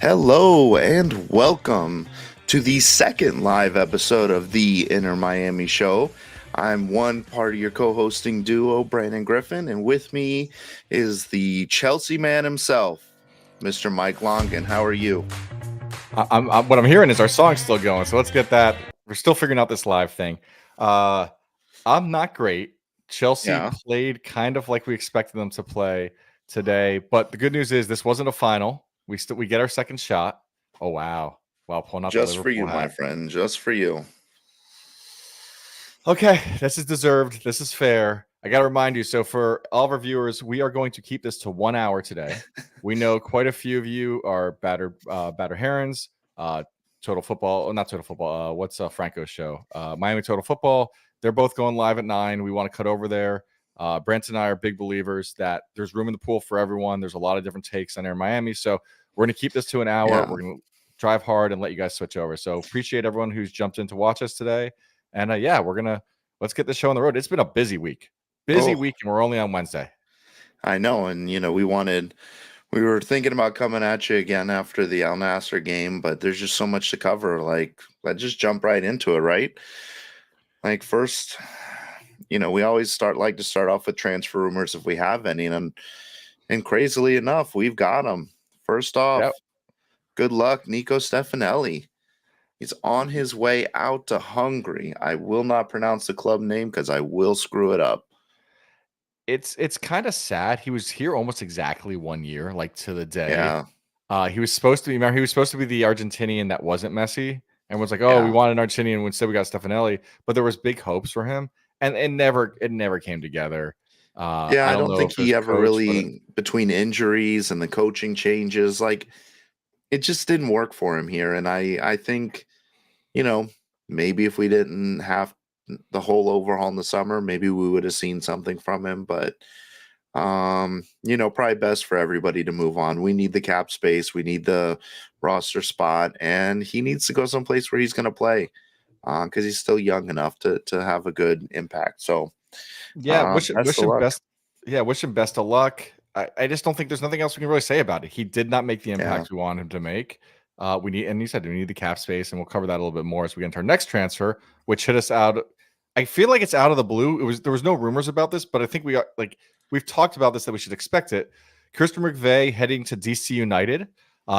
Hello and welcome to the second live episode of the Inner Miami Show. I'm one part of your co-hosting duo, Brandon Griffin, and with me is the Chelsea man himself, Mr. Mike Longan. How are you? What I'm hearing is our song's still going, so let's get that. We're still figuring out this live thing. I'm not great. Chelsea played kind of like we expected them to play today, but the good news is this wasn't a final. We get our second shot. Oh wow, pulling out Just the for Liverpool you, hat. my friend. Just for you. Okay, this is deserved. This is fair. I got to remind you. So for all of our viewers, we are going to keep this to 1 hour today. We know quite a few of you are batter herons. Total Football, not Total Football. What's Franco's show? Miami Total Football. They're both going live at 9. We want to cut over there. Branton and I are big believers that there's room in the pool for everyone. There's a lot of different takes on Air Miami. So we're going to keep this to an hour. Yeah. We're going to drive hard and let you guys switch over. So appreciate everyone who's jumped in to watch us today. And let's get the show on the road. It's been a busy week, and we're only on Wednesday. I know. And, we were thinking about coming at you again after the Al Nassr game, but there's just so much to cover. Like, let's just jump right into it, right? Like, first, we always start off with transfer rumors if we have any, and crazily enough, we've got them. First off, Good luck, Nico Stefanelli. He's on his way out to Hungary. I will not pronounce the club name because I will screw it up. It's kind of sad. He was here almost exactly 1 year, like to the day. Yeah. He was supposed to be the Argentinian that wasn't Messi, and was like, "Oh, we want an Argentinian." Instead, we got Stefanelli, but there was big hopes for him, and it never came together. I don't think he ever really, between injuries and the coaching changes, like it just didn't work for him here. And I think, maybe if we didn't have the whole overhaul in the summer, maybe we would have seen something from him. But probably best for everybody to move on. We need the cap space, we need the roster spot, and he needs to go someplace where he's going to play because he's still young enough to have a good impact. So wish him best. Yeah, wish him best of luck. I just don't think there's nothing else we can really say about it. He did not make the impact we want him to make. We need the cap space, and we'll cover that a little bit more as we get into our next transfer, which hit us out. I feel like it's out of the blue. There was no rumors about this, but I think we've talked about this, that we should expect it. Christopher McVay heading to DC United.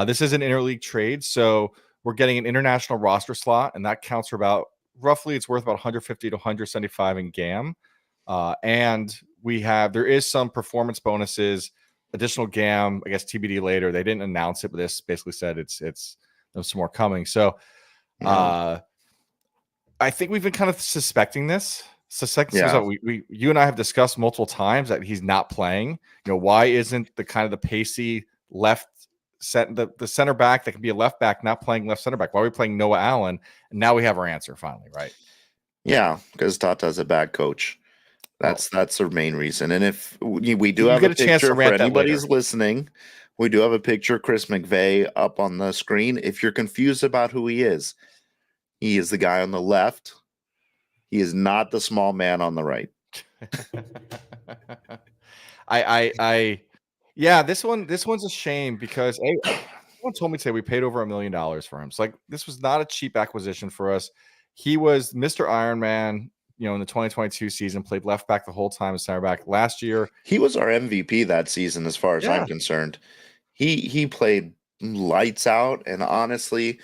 This is an interleague trade, so we're getting an international roster slot, and that counts for about roughly it's worth about 150 to 175 in GAM. And there is some performance bonuses, additional GAM, I guess TBD later. They didn't announce it, but this basically said there's some more coming. So I think we've been kind of suspecting this. You and I have discussed multiple times that he's not playing. Why isn't the kind of the pacey left the center back that can be a left back not playing left center back? Why are we playing Noah Allen? And now we have our answer finally, right? Yeah, because Tata's a bad coach. That's the main reason. And if we do have a picture for anybody who's listening, we do have a picture of Chris McVay up on the screen. If you're confused about who he is the guy on the left. He is not the small man on the right. This one's a shame because someone told me today we paid over $1 million for him. So this was not a cheap acquisition for us. He was Mr. Ironman, in the 2022 season, played left back the whole time as center back. Last year, he was our MVP that season, as far as I'm concerned. He played lights out, and honestly,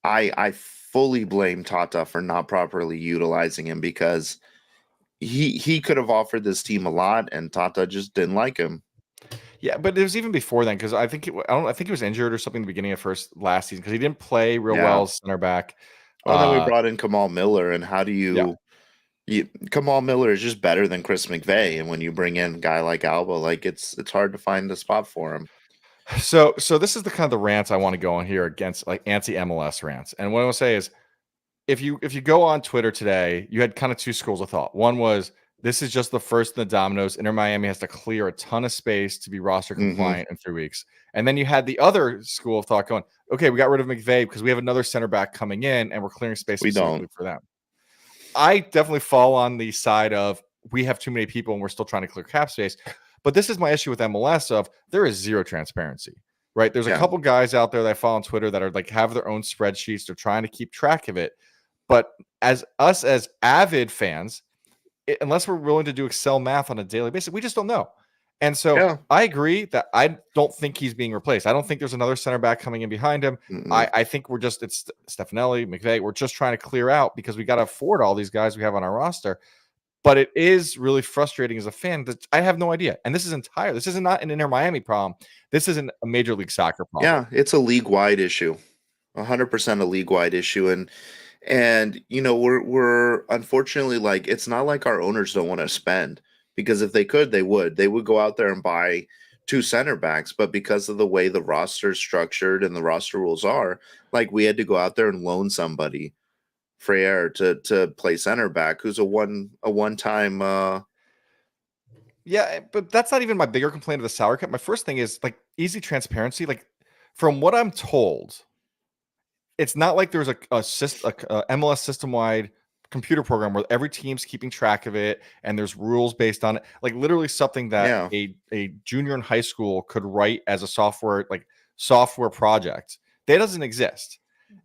I fully blame Tata for not properly utilizing him because he could have offered this team a lot, and Tata just didn't like him. Yeah, but it was even before then because I think he was injured or something at the beginning of last season because he didn't play real well as center back. Well, then we brought in Kamal Miller, and how do you? Kamal Miller is just better than Chris McVay, and when you bring in a guy like Alba, it's hard to find a spot for him. So this is the kind of the rants I want to go on here against anti-MLS rants. And what I want to say is if you go on Twitter today, you had kind of two schools of thought. One was this is just the first in the dominoes. Inter Miami has to clear a ton of space to be roster compliant in 3 weeks. And then you had the other school of thought going, okay, we got rid of McVay because we have another center back coming in and we're clearing space specifically for them. I definitely fall on the side of we have too many people and we're still trying to clear cap space. But this is my issue with MLS of there is zero transparency. right? There's a couple guys out there that I follow on Twitter that are like have their own spreadsheets. They're trying to keep track of it. But as avid fans, unless we're willing to do Excel math on a daily basis, we just don't know. And so I agree that I don't think he's being replaced. I don't think there's another center back coming in behind him. I think it's Stefanelli, McVay. We're just trying to clear out because we got to afford all these guys we have on our roster. But it is really frustrating as a fan that I have no idea. And this is not an Inter Miami problem. This isn't a Major League Soccer problem. Yeah, it's a league-wide issue. 100% a league-wide issue. And we're unfortunately, like, it's not like our owners don't want to spend, because if they could, they would go out there and buy 2 center backs. But because of the way the roster is structured and the roster rules are, like, we had to go out there and loan somebody Freire to play center back, who's a one-time. Yeah, but that's not even my bigger complaint of the salary cap. My first thing is like easy transparency. Like, from what I'm told, it's not like there's a MLS system-wide computer program where every team's keeping track of it and there's rules based on it. Like, literally something that a junior in high school could write as a software project. That doesn't exist.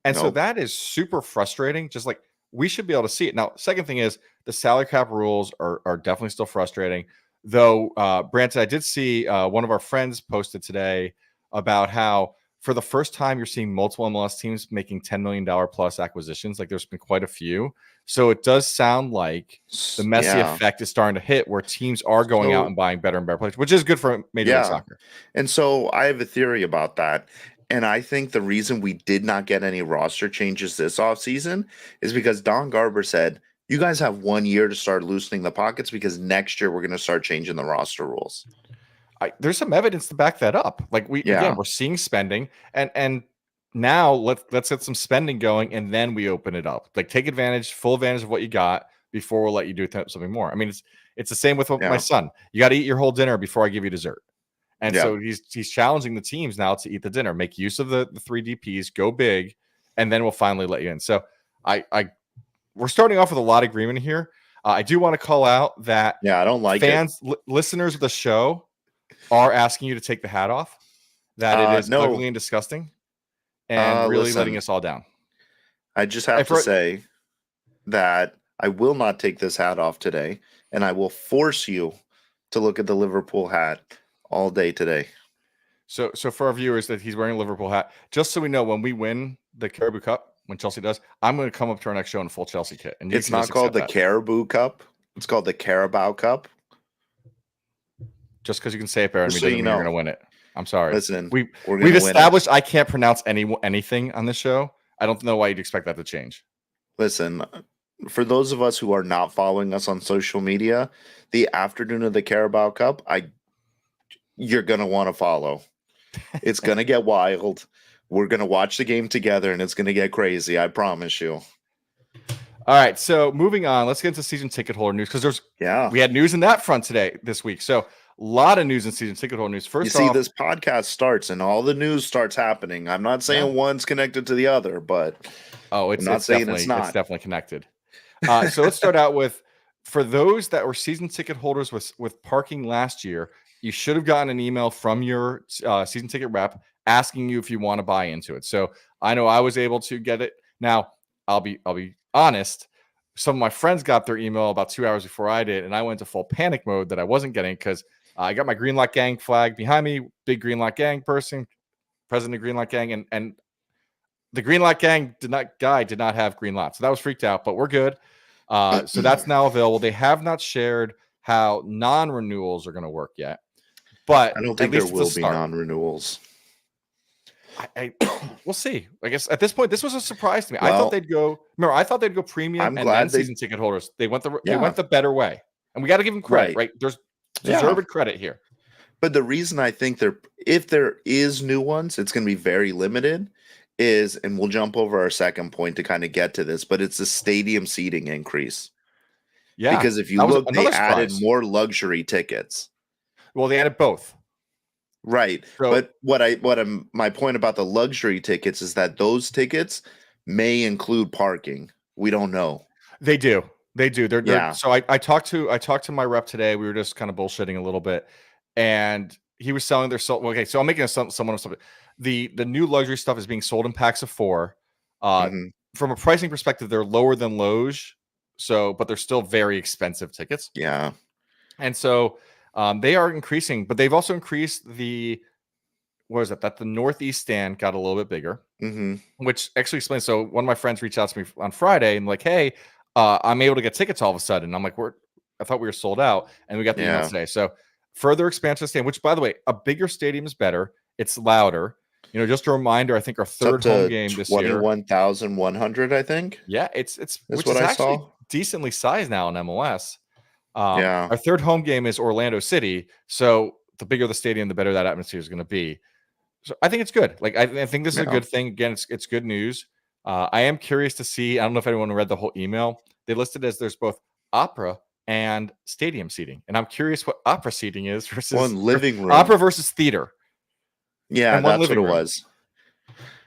And so that is super frustrating. Just like, we should be able to see it. Now, second thing is the salary cap rules are definitely still frustrating. Though, Branton, I did see one of our friends posted today about how for the first time you're seeing multiple MLS teams making $10 million plus acquisitions. Like, there's been quite a few. So it does sound like the Messi effect is starting to hit, where teams are going out and buying better and better players, which is good for Major League Soccer. And so I have a theory about that. And I think the reason we did not get any roster changes this offseason is because Don Garber said, you guys have 1 year to start loosening the pockets, because next year we're going to start changing the roster rules. There's some evidence to back that up. Like, again, we're seeing spending, and now let's get some spending going, and then we open it up. Like, take full advantage of what you got before we'll let you do something more. I mean, it's the same with my son. You got to eat your whole dinner before I give you dessert. And so he's challenging the teams now to eat the dinner, make use of the 3 DPs, go big, and then we'll finally let you in. So we're starting off with a lot of agreement here. I do want to call out that I don't like fans, listeners of the show are asking you to take the hat off. That it is ugly and disgusting, and really letting us all down. I just have to say that I will not take this hat off today, and I will force you to look at the Liverpool hat all day today. So for our viewers, that he's wearing a Liverpool hat, just so we know, when we win the Caribou Cup, when Chelsea does, I'm going to come up to our next show in a full Chelsea kit. And it's not called the Caribou Cup. It's called the Carabao Cup. Just because you can say it better than me doesn't mean you're going to win it. I'm sorry. Listen, we've established I can't pronounce anything on this show. I don't know why you'd expect that to change. Listen, for those of us who are not following us on social media, the afternoon of the Carabao Cup, you're going to want to follow. It's going to get wild. We're going to watch the game together, and it's going to get crazy. I promise you. All right. So moving on, let's get into season ticket holder news, because we had news in that front this week. So a lot of news in season ticket holder news. First off, this podcast starts and all the news starts happening. I'm not saying one's connected to the other, but it's definitely connected. So let's start out with, for those that were season ticket holders with parking last year, you should have gotten an email from your season ticket rep asking you if you want to buy into it. So I know I was able to get it. Now, I'll be honest. Some of my friends got their email about 2 hours before I did, and I went to full panic mode that I wasn't getting, because I got my Greenlock Gang flag behind me, big Greenlock Gang person, president of Greenlock Gang, and the Greenlock Gang did not have green lot. So that was freaked out, but we're good. So that's now available. They have not shared how non-renewals are going to work yet, but I don't think there will be non-renewals. We'll see. I guess at this point, this was a surprise to me. I thought they'd go premium and then season ticket holders. They went the better way, and we got to give them credit, right? There's deserved credit here. But the reason I think if there is new ones, it's going to be very limited. And we'll jump over our second point to kind of get to this, but it's the stadium seating increase. Yeah, because if you look, they added more luxury tickets. Well, they added both. Right. So, but my point about the luxury tickets is that those tickets may include parking. We don't know. They do. So I talked to my rep today. We were just kind of bullshitting a little bit, and he was selling their okay. So I'm making someone something. the new luxury stuff is being sold in packs of 4. Mhm. From a pricing perspective, they're lower than Loge, but they're still very expensive tickets. Yeah. And so they are increasing, but they've also increased that the Northeast stand got a little bit bigger, which actually explains. So one of my friends reached out to me on Friday and like, hey, I'm able to get tickets all of a sudden. I'm like, I thought we were sold out, and we got the email today. So further expansion of the stand, which by the way, a bigger stadium is better. It's louder. Just a reminder, I think our third home game this year, 21,100, I think. Yeah, it's That's which what is I actually saw. decently sized now in MLS. Yeah. Our third home game is Orlando City, so the bigger the stadium, the better that atmosphere is going to be. So I think it's good. Like I think this is a good thing. Again, it's good news. I am curious to see. I don't know if anyone read the whole email. They listed as there's both opera and stadium seating, and I'm curious what opera seating is versus living room. Opera versus theater. Yeah, and that's what it was.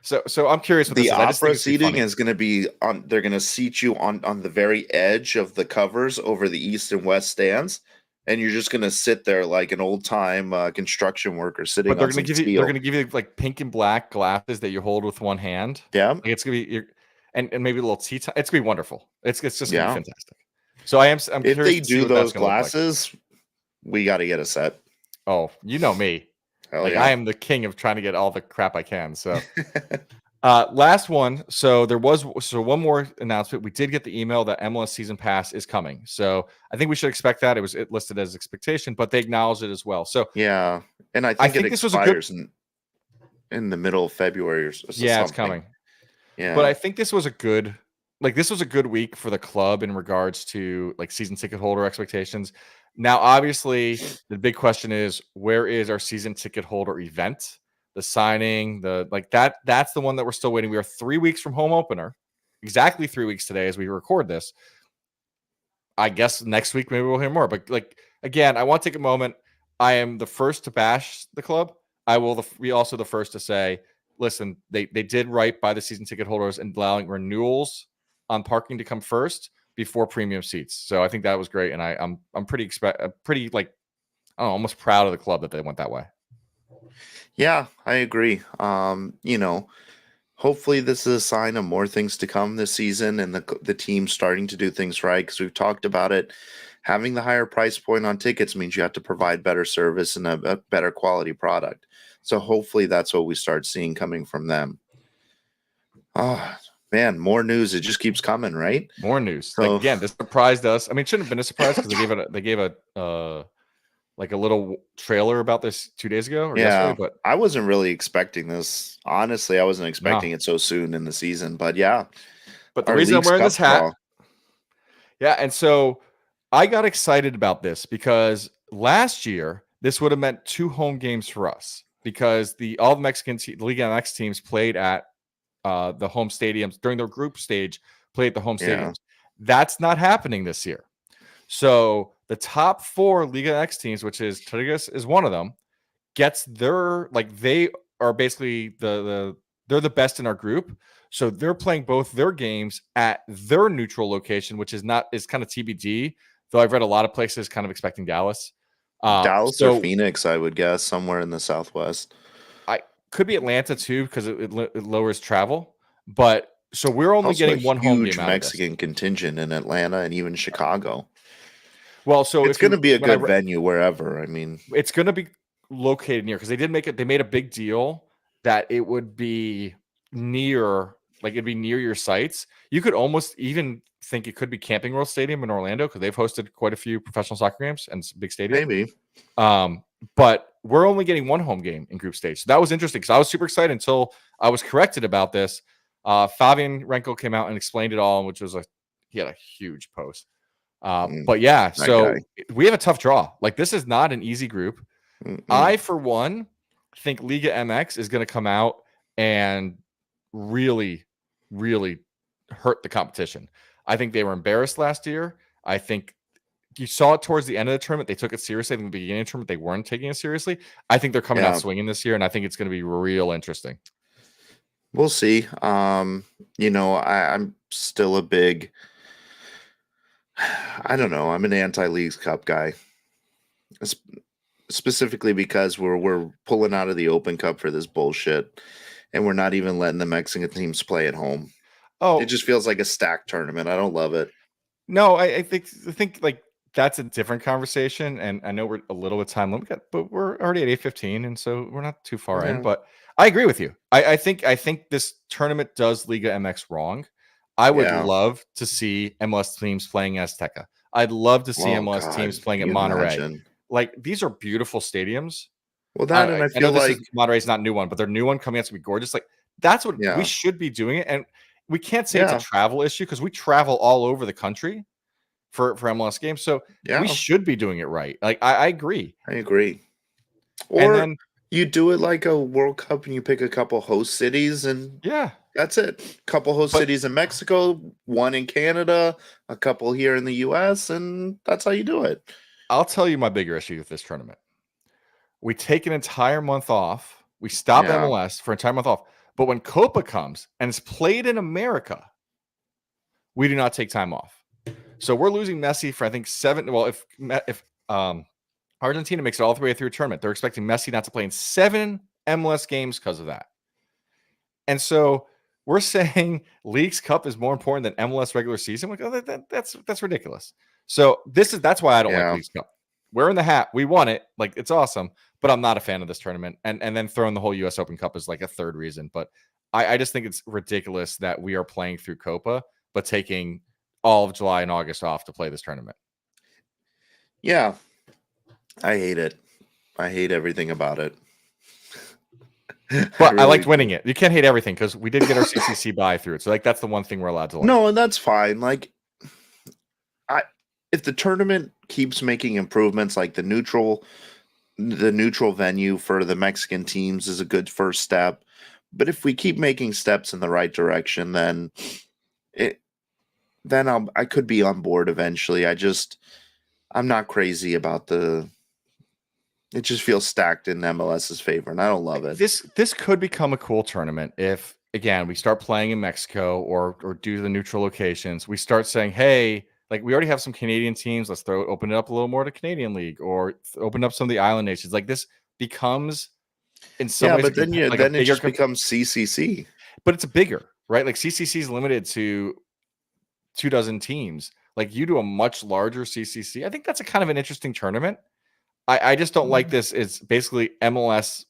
So I'm curious what this is. The I just think opera it's seating is going to be on. They're going to seat you on the very edge of the covers over the east and west stands, and you're just going to sit there like an old time construction worker sitting. But they're going to They're going to give you like pink and black glasses that you hold with one hand. Yeah, like it's going to be and maybe a little tea time. It's going to be wonderful. It's just going to be fantastic. So I'm if curious they to see do what those that's going to look like. glasses, we got to get a set. Oh, you know me. Hell like yeah. I am the king of trying to get all the crap I can. So last one. So there was one more announcement. We did get the email that MLS season pass is coming. So I think we should expect that. It was listed as expectation, but they acknowledged it as well. So yeah, and I think it this was a good in the middle of February or something. Yeah, it's coming. Yeah, but I think this was a good week for the club in regards to like season ticket holder expectations. Now, obviously, the big question is, where is our season ticket holder event? The signing, that's the one that we're still waiting. We are 3 weeks from home opener, exactly 3 weeks today as we record this. I guess next week maybe we'll hear more. But again, I want to take a moment. I am the first to bash the club. I will be also the first to say, listen, they did right by the season ticket holders and allowing renewals on parking to come first before premium seats. So I think that was great, and I'm almost proud of the club that they went that way. Yeah, I agree. Hopefully this is a sign of more things to come this season, and the team starting to do things right, because we've talked about it. Having the higher price point on tickets means you have to provide better service and a better quality product. So hopefully that's what we start seeing coming from them. Oh man, more news. It just keeps coming, right? More news. So, again, this surprised us. I mean, it shouldn't have been a surprise because they gave a little trailer about this 2 days ago or yesterday. But I wasn't really expecting this. Honestly, I wasn't expecting it so soon in the season. But yeah. But the reason I'm wearing this hat. Yeah, and so I got excited about this because last year this would have meant 2 home games for us, because all the Mexican Liga MX teams played at the home stadiums during their group stage, played at the home stadiums. That's not happening this year. So the top 4 Liga MX teams, which is Tigres is one of them, gets their they are basically they're the best in our group. So they're playing both their games at their neutral location, which is kind of TBD. Though I've read a lot of places kind of expecting Dallas. Dallas or Phoenix, I would guess, somewhere in the Southwest. Could be Atlanta too, because it lowers travel. But so we're only getting one home game out Mexican of this. contingent in Atlanta and even Chicago. Well, so it's going to be a good venue wherever. I mean, it's going to be located near, because they made a big deal that it would be near, it'd be near your sites. You could almost even think it could be Camping World Stadium in Orlando, because they've hosted quite a few professional soccer games and it's a big stadium. Maybe. But we're only getting one home game in group stage. So that was interesting, because I was super excited until I was corrected about this. Fabian Renkel came out and explained it all, which was he had a huge post. But yeah, so we have a tough draw. This is not an easy group. I, for one, think Liga MX is going to come out and really, really hurt the competition. I think they were embarrassed last year. I think you saw it towards the end of the tournament. They took it seriously. I think at the beginning of the tournament, they weren't taking it seriously. I think they're coming out swinging this year, and I think it's going to be real interesting. We'll see. I'm still a big, I don't know, I'm an anti-Leagues Cup guy. specifically because we're pulling out of the Open Cup for this bullshit, and we're not even letting the Mexican teams play at home. It just feels like a stacked tournament. I don't love it. No, I think like that's a different conversation, and I know we're a little bit time limit, but we're already at 8:15, and so we're not too far in. But I agree with you. I think this tournament does Liga MX wrong. I would love to see MLS teams playing Azteca. I'd love to see MLS teams playing at Monterrey. Imagine? Like, these are beautiful stadiums. Well, that and I feel know like Monterrey's not a new one, but their new one coming out to be gorgeous. Like, that's what we should be doing it. And we can't say it's a travel issue because we travel all over the country for MLS games. So we should be doing it right. Like, I agree. I agree. Or then you do it like a World Cup and you pick a couple host cities and that's it. Couple host cities in Mexico, one in Canada, a couple here in the US, and that's how you do it. I'll tell you my bigger issue with this tournament. We take an entire month off. We stop MLS for an entire month off. But when Copa comes and it's played in America, we do not take time off. So we're losing Messi for, I think, 7. Well, if Argentina makes it all the way through a tournament, they're expecting Messi not to play in 7 MLS games because of that. And so we're saying Leagues Cup is more important than MLS regular season. Like, oh, that's ridiculous. So that's why I don't like Leagues Cup. We're in the hat. We won it. Like, it's awesome. But I'm not a fan of this tournament. And then throwing the whole US Open Cup is like a third reason. But I just think it's ridiculous that we are playing through Copa, but taking all of July and August off to play this tournament. Yeah. I hate it. I hate everything about it. But I liked winning it. You can't hate everything because we did get our CCC bye through it. So like that's the one thing we're allowed to like. No, and that's fine. Like, if the tournament keeps making improvements, like the neutral venue for the Mexican teams is a good first step. But if we keep making steps in the right direction, then I could be on board eventually. I'm not crazy about it just feels stacked in MLS's favor, and I don't love it. This could become a cool tournament if, again, we start playing in Mexico or do the neutral locations. We start saying, hey, like, we already have some Canadian teams. Let's open it up a little more to Canadian League or open up some of the island nations. Like, this becomes in some ways. But then it just becomes CCC. But it's bigger, right? Like, CCC is limited to 24 teams. Like, you do a much larger CCC. I think that's a kind of an interesting tournament. I just don't like this. It's basically MLS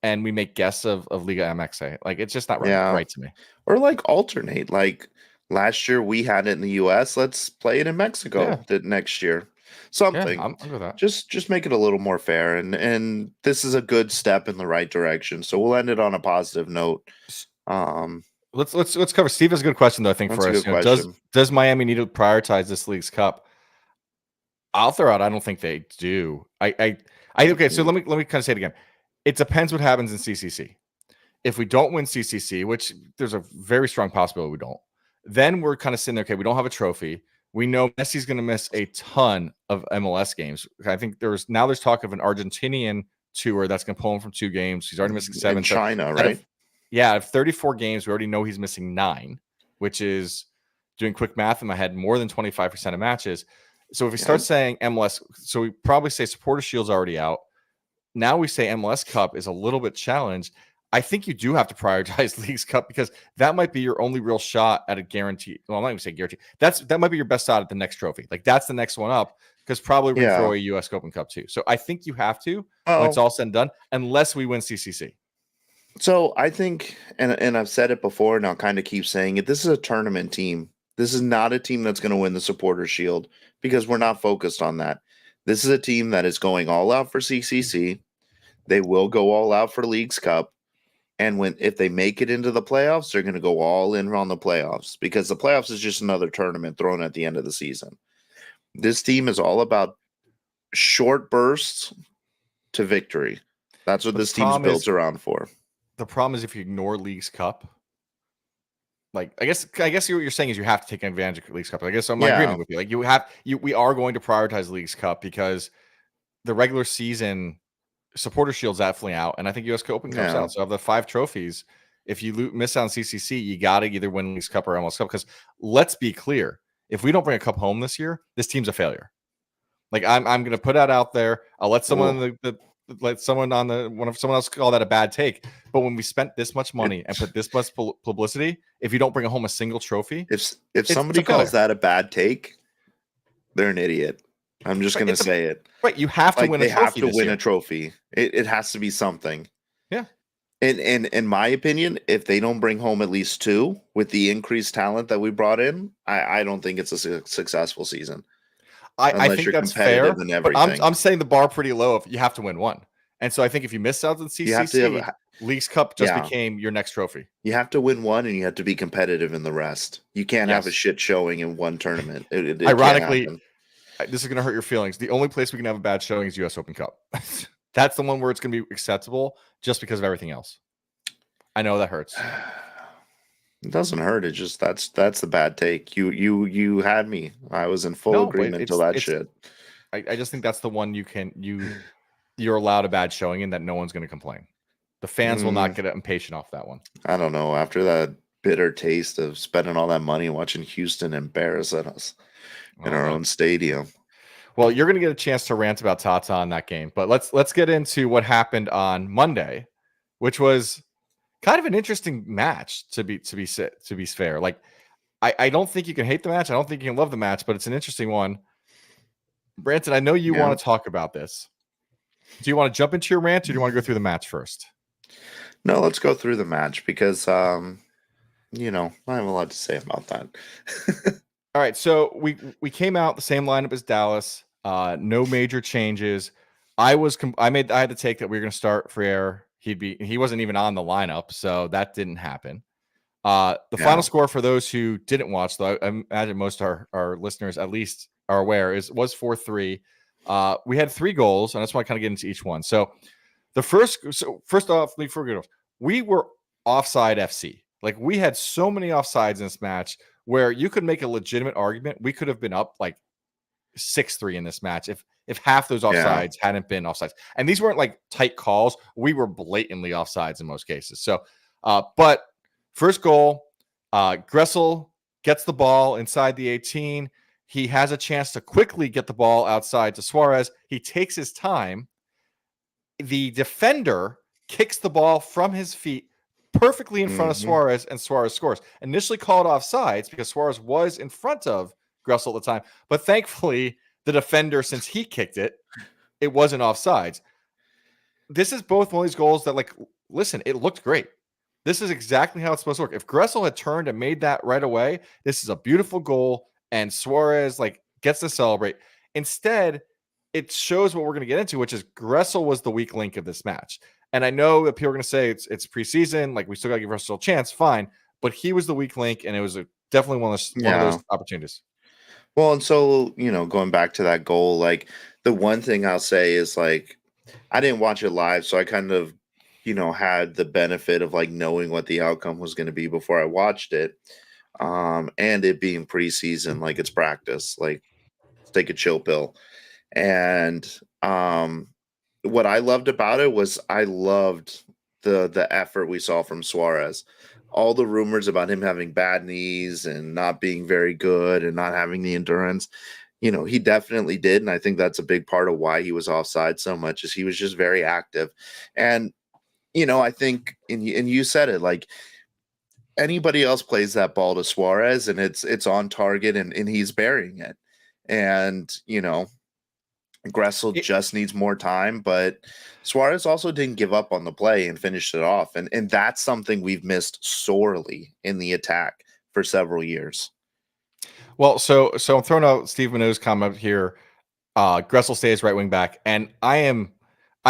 and we make guests of Liga MX. Like, it's just not right to me. Or like alternate. Like, last year we had it in the US. Let's play it in Mexico next year. Something. Yeah, I'm good with that. Just make it a little more fair. And this is a good step in the right direction. So we'll end it on a positive note. Let's cover. Steve has a good question though, I think, for us. Does Miami need to prioritize this League's Cup? I'll throw out, I don't think they do. Okay, so let me kind of say it again. It depends what happens in CCC. If we don't win CCC, which there's a very strong possibility we don't, then we're kind of sitting there, okay, we don't have a trophy. We know Messi's going to miss a ton of MLS games. I think there's talk of an Argentinian tour that's going to pull him from 2 games. He's already missing 7. In China, right? Out of 34 games, we already know he's missing 9, which is, doing quick math in my head, more than 25% of matches. So if we start saying MLS, so we probably say Supporter Shield's already out. Now we say MLS Cup is a little bit challenged. I think you do have to prioritize Leagues Cup because that might be your only real shot at a guarantee. Well, I'm not even saying guarantee. That might be your best shot at the next trophy. Like, that's the next one up because probably we're going to throw a US Open Cup too. So I think you have to when it's all said and done, unless we win CCC. So I think, and I've said it before, and I'll kind of keep saying it, this is a tournament team. This is not a team that's going to win the Supporter Shield because we're not focused on that. This is a team that is going all out for CCC. They will go all out for Leagues Cup. And if they make it into the playoffs, they're going to go all in on the playoffs because the playoffs is just another tournament thrown at the end of the season. This team is all about short bursts to victory. That's what this team's built around for. The problem is if you ignore Leagues Cup, like, I guess what you're saying is you have to take advantage of Leagues Cup. I guess I'm agreeing with you. Like, we are going to prioritize Leagues Cup because the regular season Supporter Shield's definitely out, and I think US Open comes out. So of the 5 trophies, if you miss out on CCC, you got to either win Leagues Cup or MLS Cup. Because let's be clear, if we don't bring a cup home this year, this team's a failure. Like I'm going to put that out there. I'll let someone someone else call that a bad take. But when we spent this much money and put this much publicity, if you don't bring home a single trophy, if somebody calls that a bad take, they're an idiot. I'm just gonna say it. Right, you have to win a trophy. They have to win a trophy. It has to be something. Yeah. And in my opinion, if they don't bring home at least 2 with the increased talent that we brought in, I don't think it's a successful season. I think that's fair. But I'm saying the bar pretty low if you have to win 1. And so I think if you miss out on CCC, Leagues Cup just became your next trophy. You have to win 1 and you have to be competitive in the rest. You can't have a shit showing in one tournament. Ironically, this is going to hurt your feelings. The only place we can have a bad showing is US Open Cup. That's the one where it's going to be acceptable just because of everything else. I know that hurts. It doesn't hurt. It just that's the bad take. You had me. I was in full agreement to that shit. I just think that's the one you're allowed a bad showing in that no one's going to complain. The fans will not get impatient off that one. I don't know. After that bitter taste of spending all that money watching Houston embarrass us in our own stadium. Well, you're going to get a chance to rant about Tata in that game, but let's get into what happened on Monday, which was kind of an interesting match to be fair. Like, I don't think you can hate the match. I don't think you can love the match, but it's an interesting one. Branton, I know you want to talk about this. Do you want to jump into your rant, or do you want to go through the match first? No, let's go through the match because, I have a lot to say about that. All right, so we came out the same lineup as Dallas. No major changes. I had to take that we were going to start Freire. He wasn't even on the lineup, so that didn't happen. The final score for those who didn't watch, though, I imagine most of our listeners at least are aware, was 4-3. We had 3 goals, and I just want to kind of get into each one. So first off, we were offside FC. Like, we had so many offsides in this match where you could make a legitimate argument. We could have been up like 6-3 in this match if half those offsides hadn't been offsides. And these weren't like tight calls. We were blatantly offsides in most cases. So, but first goal, Gressel gets the ball inside the 18. He has a chance to quickly get the ball outside to Suarez. He takes his time. The defender kicks the ball from his feet perfectly in front of Suarez, and Suarez scores. Initially called offsides because Suarez was in front of Gressel at the time. But thankfully, the defender, since he kicked it, it wasn't offsides. This is both one of these goals that, like, listen, it looked great. This is exactly how it's supposed to work. If Gressel had turned and made that right away, this is a beautiful goal, and Suarez, like, gets to celebrate. Instead, it shows what we're going to get into, which is Gressel was the weak link of this match. And I know that people are going to say it's preseason, like, we still got to give Gressel a chance, fine. But he was the weak link, and it was definitely one of those opportunities. Well, and so, going back to that goal, like, the one thing I'll say is, like, I didn't watch it live, so I kind of, had the benefit of, like, knowing what the outcome was going to be before I watched it. And it being preseason, like, it's practice, like, take a chill pill. And what I loved about it was I loved the effort we saw from Suarez. All the rumors about him having bad knees and not being very good and not having the endurance, he definitely did. And I think that's a big part of why he was offside so much, is he was just very active. And, I think, and you said it, like, anybody else plays that ball to Suarez and it's on target and he's burying it. And, Gressel just needs more time, but Suarez also didn't give up on the play and finished it off. And that's something we've missed sorely in the attack for several years. Well, so I'm throwing out Steve Minot's comment here. Gressel stays right wing back. And I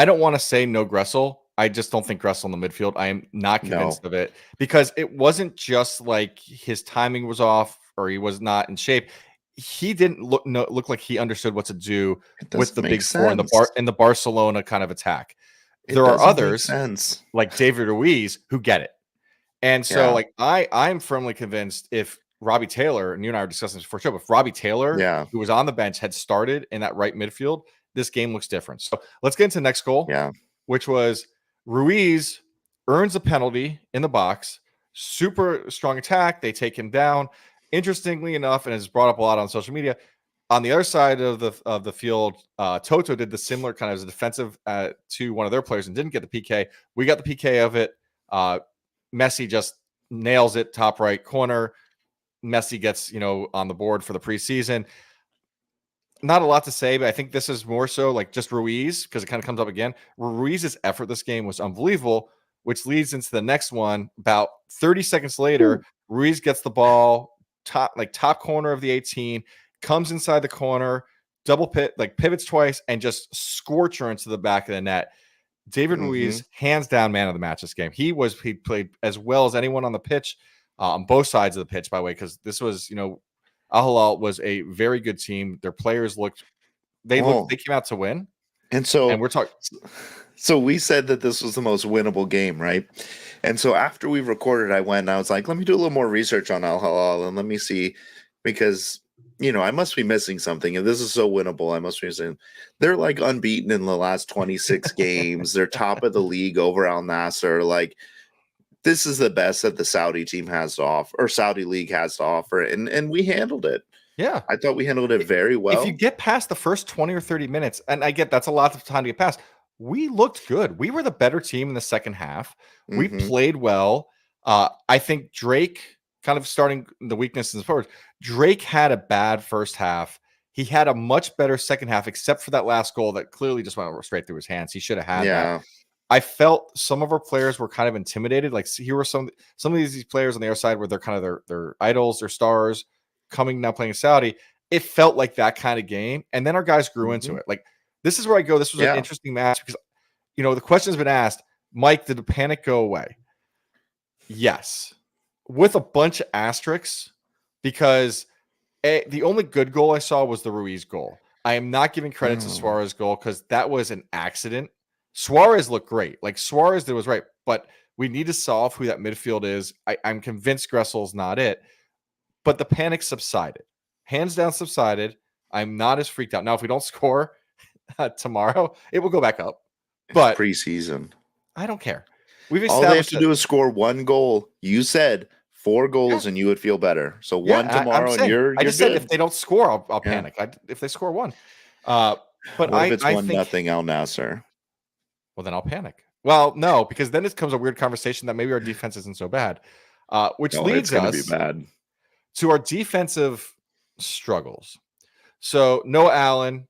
don't want to say no Gressel. I just don't think Gressel in the midfield. I am not convinced of it, because it wasn't just like his timing was off or he was not in shape. He didn't look like he understood what to do with the big four in the Barcelona kind of attack. There are others like David Ruiz who get it. And so like I'm firmly convinced, if Robbie Taylor, and you and I were discussing this before the show, if Robbie Taylor, who was on the bench, had started in that right midfield, this game looks different. So let's get into the next goal, which was Ruiz earns a penalty in the box. Super strong attack. They take him down. Interestingly enough, and it's brought up a lot on social media, On the other side of the field, Toto did the similar kind of as a defensive to one of their players and didn't get the PK. We got the PK of it. Messi just nails it, top right corner. Messi gets, on the board for the preseason. Not a lot to say, but I think this is more so like just Ruiz, because it kind of comes up again. Ruiz's effort this game was unbelievable, which leads into the next one. About 30 seconds later, Ruiz gets the ball top corner of the 18, comes inside the corner, pivots twice, and just scorcher into the back of the net. David Ruiz, hands down, man of the match this game. He played as well as anyone on the pitch, on both sides of the pitch, by the way, because this was, Al Hilal was a very good team. Their players they came out to win. And so, we're talking. So we said that this was the most winnable game, right? And so after we recorded, I went and I was like, let me do a little more research on Al Hilal and let me see, because, I must be missing something. If this is so winnable, I must be missing. They're like unbeaten in the last 26 games. They're top of the league over Al Nassr. Like, this is the best that the Saudi team has to offer, or Saudi league has to offer. And we handled it. Yeah. I thought we handled it very well. If you get past the first 20 or 30 minutes, and I get that's a lot of time to get past, we looked good. We were the better team in the second half. We played well. I think Drake, kind of starting the weaknesses forward, Drake had a bad first half. He had a much better second half, except for that last goal that clearly just went straight through his hands. He should have had that. I felt some of our players were kind of intimidated. Like, here were some of these players on the other side where they're kind of their idols, their stars, coming now playing in Saudi. It felt like that kind of game. And then our guys grew into it. Like, this is where I go. This was an interesting match because, the question's been asked, Mike, did the panic go away? Yes. With a bunch of asterisks, because the only good goal I saw was the Ruiz goal. I am not giving credit to Suarez's goal because that was an accident. Suarez looked great. Like, Suarez was right, but we need to solve who that midfield is. I'm convinced Gressel's not it, but the panic subsided. Hands down subsided. I'm not as freaked out. Now, if we don't score tomorrow, it will go back up. But preseason. I don't care. All they have to do is score one goal. You said 4 goals and you would feel better. So one tomorrow and you're I just good. Said if they don't score, I'll panic. If they score one. But what if it's 1-0 Al Nassr? Well, then I'll panic. Well, no, because then it becomes a weird conversation that maybe our defense isn't so bad, which leads us to our defensive struggles. So Noah Allen,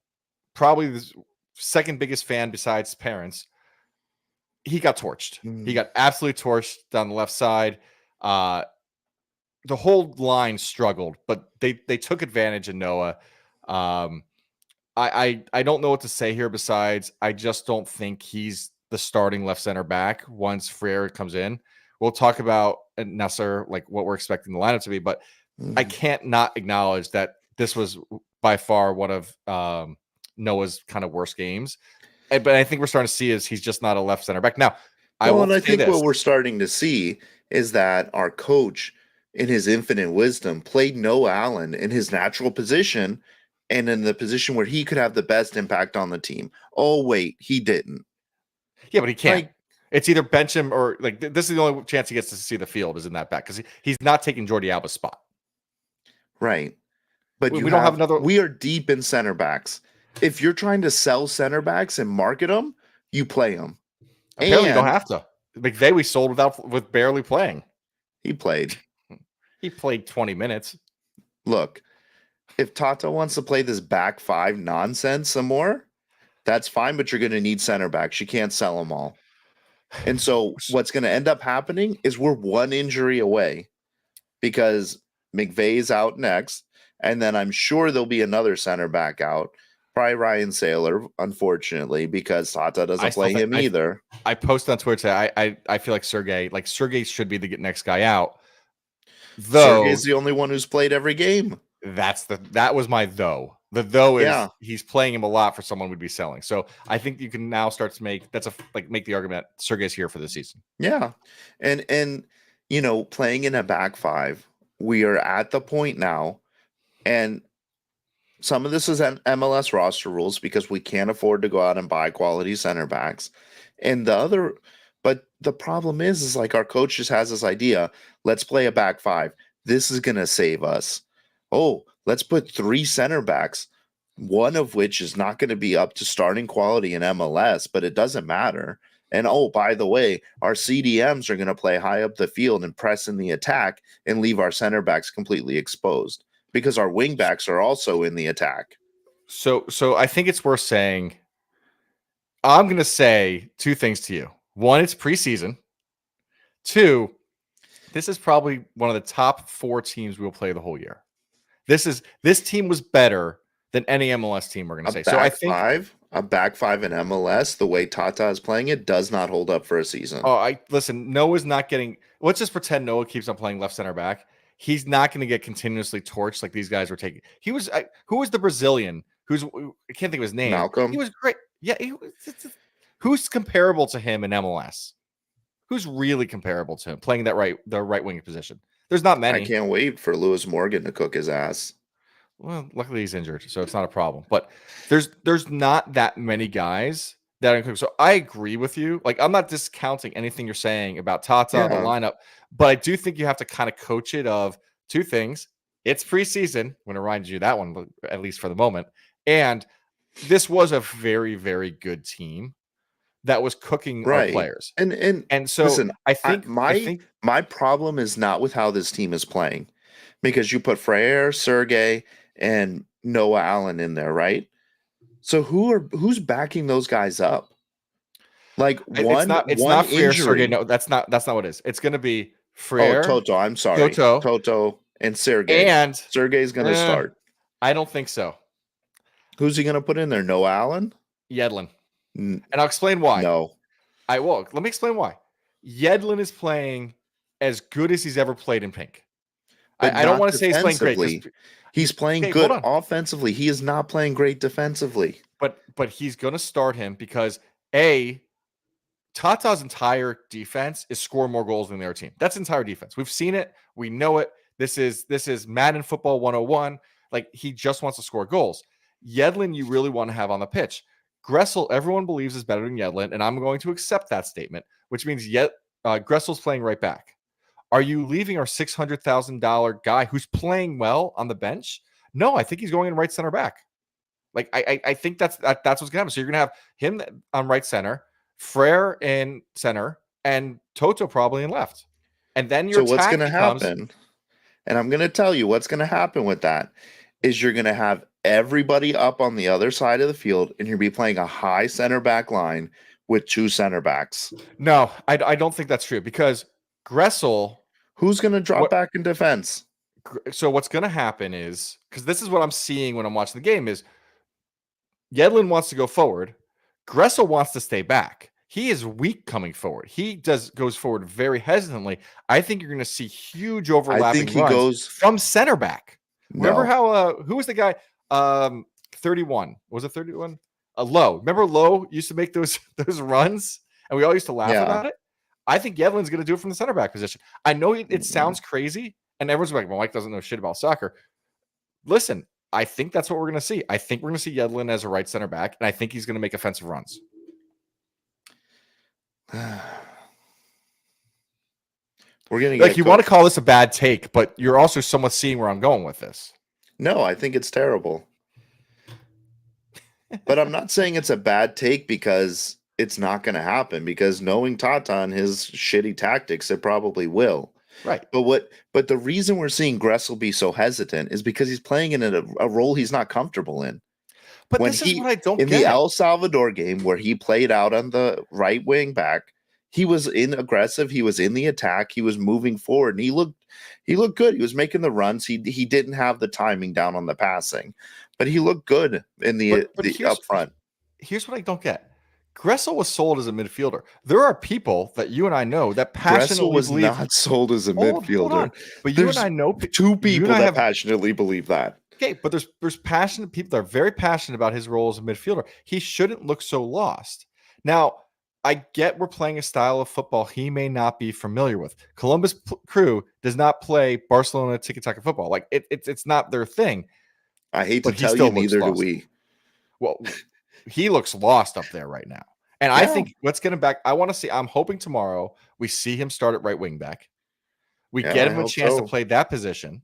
probably the second biggest fan besides parents, he got torched. He got absolutely torched down the left side. The whole line struggled, but they took advantage of Noah. I don't know what to say here besides I just don't think he's the starting left center back once Freire comes in. We'll talk about Nassr, like what we're expecting the lineup to be, but I can't not acknowledge that this was by far one of Noah's kind of worst games. But I think we're starting to see is he's just not a left center back. Now, I think what we're starting to see is that our coach, in his infinite wisdom, played Noah Allen in his natural position and in the position where he could have the best impact on the team. Oh, wait, he didn't. Yeah, but he can't. It's either bench him or this is the only chance he gets to see the field is in that back because he's not taking Jordi Alba's spot. Right. But we don't have another. We are deep in center backs. If you're trying to sell center backs and market them, you play them. Apparently, you don't have to. McVay we sold with barely playing. He played. He played 20 minutes. Look, if Tata wants to play this back 5 nonsense some more, that's fine, but you're going to need center backs. You can't sell them all. And so what's going to end up happening is we're one injury away because McVay is out next, and then I'm sure there'll be another center back out. Probably Ryan Saylor, unfortunately, because Tata doesn't play him either. I posted on Twitter today, I feel like Sergey should be the next guy out. Though Sergey's the only one who's played every game. That was my though. The though is he's playing him a lot for someone we'd be selling. So I think you can now start to make the argument Sergey's here for the season. Yeah. And playing in a back 5, we are at the point now, and some of this is MLS roster rules because we can't afford to go out and buy quality center backs. And but the problem is like our coach just has this idea, let's play a back 5. This is going to save us. Oh, let's put 3 center backs. one of which is not going to be up to starting quality in MLS, but it doesn't matter. And oh, by the way, our CDMs are going to play high up the field and press in the attack and leave our center backs completely exposed because our wing backs are also in the attack. So I think it's worth saying. I'm going to say two things to you. One, it's preseason. Two, this is probably one of the top 4 teams we'll play the whole year. This team was better than any MLS team, we're going to say. So I think a back five in MLS, the way Tata is playing it, does not hold up for a season. Oh, listen, Noah's not getting. Let's just pretend Noah keeps on playing left center back. He's not going to get continuously torched like these guys were taking. Who was the Brazilian? I can't think of his name. Malcolm. He was great. Yeah, who's comparable to him in MLS? Who's really comparable to him playing the right wing position? There's not many. I can't wait for Lewis Morgan to cook his ass. Well, luckily he's injured, so it's not a problem. But there's not that many guys that include. So I agree with you. Like, I'm not discounting anything you're saying about Tata, the lineup, but I do think you have to kind of coach it of two things. It's preseason. I'm going to remind you that one, at least for the moment. And this was a very, very good team that was cooking our players. And so listen, I think my problem is not with how this team is playing, because you put Frere, Sergey, and Noah Allen in there, right? So who's backing those guys up? Like it's not Frere, Sergey. No, that's not what it is. It's going to be Frere. Toto. I'm sorry, Toto, and Sergey. And Sergey's going to start. I don't think so. Who's he going to put in there? Noah Allen? Yedlin. And I'll explain why. No. I will. Let me explain why. Yedlin is playing as good as he's ever played in pink. I don't want to say he's playing great. He's playing good offensively. He is not playing great defensively. But he's going to start him because Tata's entire defense is score more goals than their team. That's entire defense. We've seen it. We know it. This is Madden Football 101. Like, he just wants to score goals. Yedlin, you really want to have on the pitch. Gressel, everyone believes, is better than Yedlin, and I'm going to accept that statement, which means Gressel's playing right back. Are you leaving our $600,000 guy who's playing well on the bench? No, I think he's going in right center back. Like, I think that's what's going to happen. So you're going to have him on right center, Frere in center, and Toto probably in left. And then what's going to happen? And I'm going to tell you what's going to happen with that is you're going to have everybody up on the other side of the field, and you'll be playing a high center back line with 2 center backs. No, I don't think that's true, because Gressel. Who's going to drop back in defense? So what's going to happen is, because this is what I'm seeing when I'm watching the game, is Yedlin wants to go forward. Gressel wants to stay back. He is weak coming forward. He goes forward very hesitantly. I think you're going to see huge overlapping runs from center back. No. Remember how who was the guy? 31. Was it 31? Lowe. Remember Lowe used to make those runs, and we all used to laugh about it? I think Yedlin's going to do it from the center back position. I know it sounds crazy, and everyone's like, well, Mike doesn't know shit about soccer. Listen, I think that's what we're going to see. I think we're going to see Yedlin as a right center back, and I think he's going to make offensive runs. We're going to you want to call this a bad take, but you're also somewhat seeing where I'm going with this. No, I think it's terrible. But I'm not saying it's a bad take because it's not going to happen, because knowing Tata and his shitty tactics, it probably will. Right. But the reason we're seeing Gressel be so hesitant is because he's playing in a role he's not comfortable in. But this is what I don't get. In the El Salvador game where he played out on the right wing back, he was aggressive. He was in the attack. He was moving forward, and he looked good. He was making the runs. He didn't have the timing down on the passing, but he looked good in the up front. Here's what I don't get. Gressel was sold as a midfielder. There are people that you and I know that passionately Gressel was believe not sold as a midfielder. But you and I know 2 people that passionately believe that. Okay, but there's passionate people that are very passionate about his role as a midfielder. He shouldn't look so lost. Now, I get we're playing a style of football he may not be familiar with. Columbus Crew does not play Barcelona tiki-taka football. Like, it's not their thing. I hate to tell you, neither do we. Well, he looks lost up there right now. And I think let's get him back. I want to see. I'm hoping tomorrow we see him start at right wing back. We get him a chance to play that position.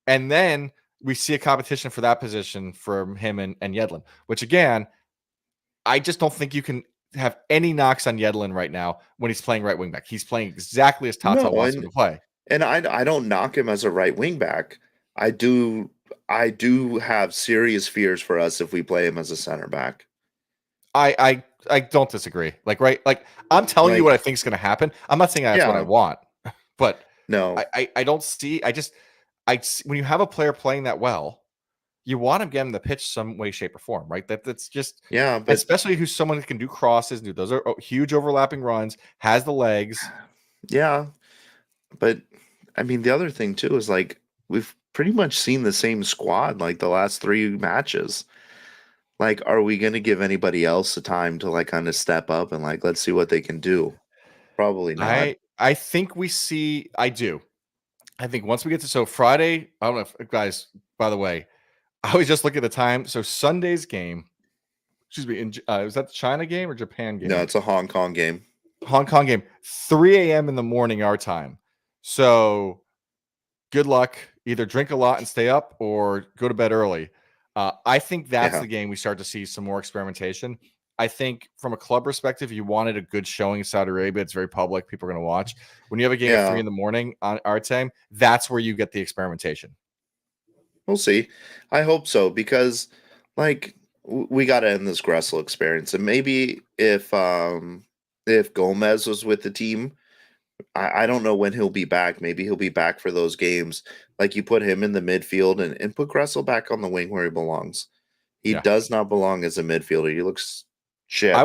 And then we see a competition for that position from him and Yedlin, which again, I just don't think you can have any knocks on Yedlin right now when he's playing right wing back. He's playing exactly as Tata No, wants him to play. and I don't knock him as a right wing back. I do have serious fears for us if we play him as a center back. I don't disagree. Like, right, like I'm telling you what I think is going to happen. I'm not saying that's what I want, but no, I don't see. When you have a player playing that well, you want him getting the pitch some way, shape, or form, right? That's just but especially who's someone who can do crosses, do those are huge overlapping runs, has the legs. Yeah, but I mean the other thing too is like we've pretty much seen the same squad like the last 3 matches. Like, are we going to give anybody else the time to like kind of step up and like let's see what they can do? Probably not. I think we see. I do. I think once we get to Friday, I don't know if guys. By the way, I was just looking at the time. So Sunday's game, excuse me, was that the China game or Japan game? No, it's a Hong Kong game. Hong Kong game, 3 a.m. in the morning our time. So good luck. Either drink a lot and stay up or go to bed early. I think that's the game we start to see some more experimentation. I think from a club perspective, you wanted a good showing in Saudi Arabia. It's very public. People are going to watch. When you have a game at 3 in the morning on our time, that's where you get the experimentation. We'll see. I hope so because like we got to end this Gressel experience. And maybe if Gomez was with the team, I don't know when he'll be back. Maybe he'll be back for those games. Like you put him in the midfield and put Gressel back on the wing where he belongs. He does not belong as a midfielder. He looks shit. I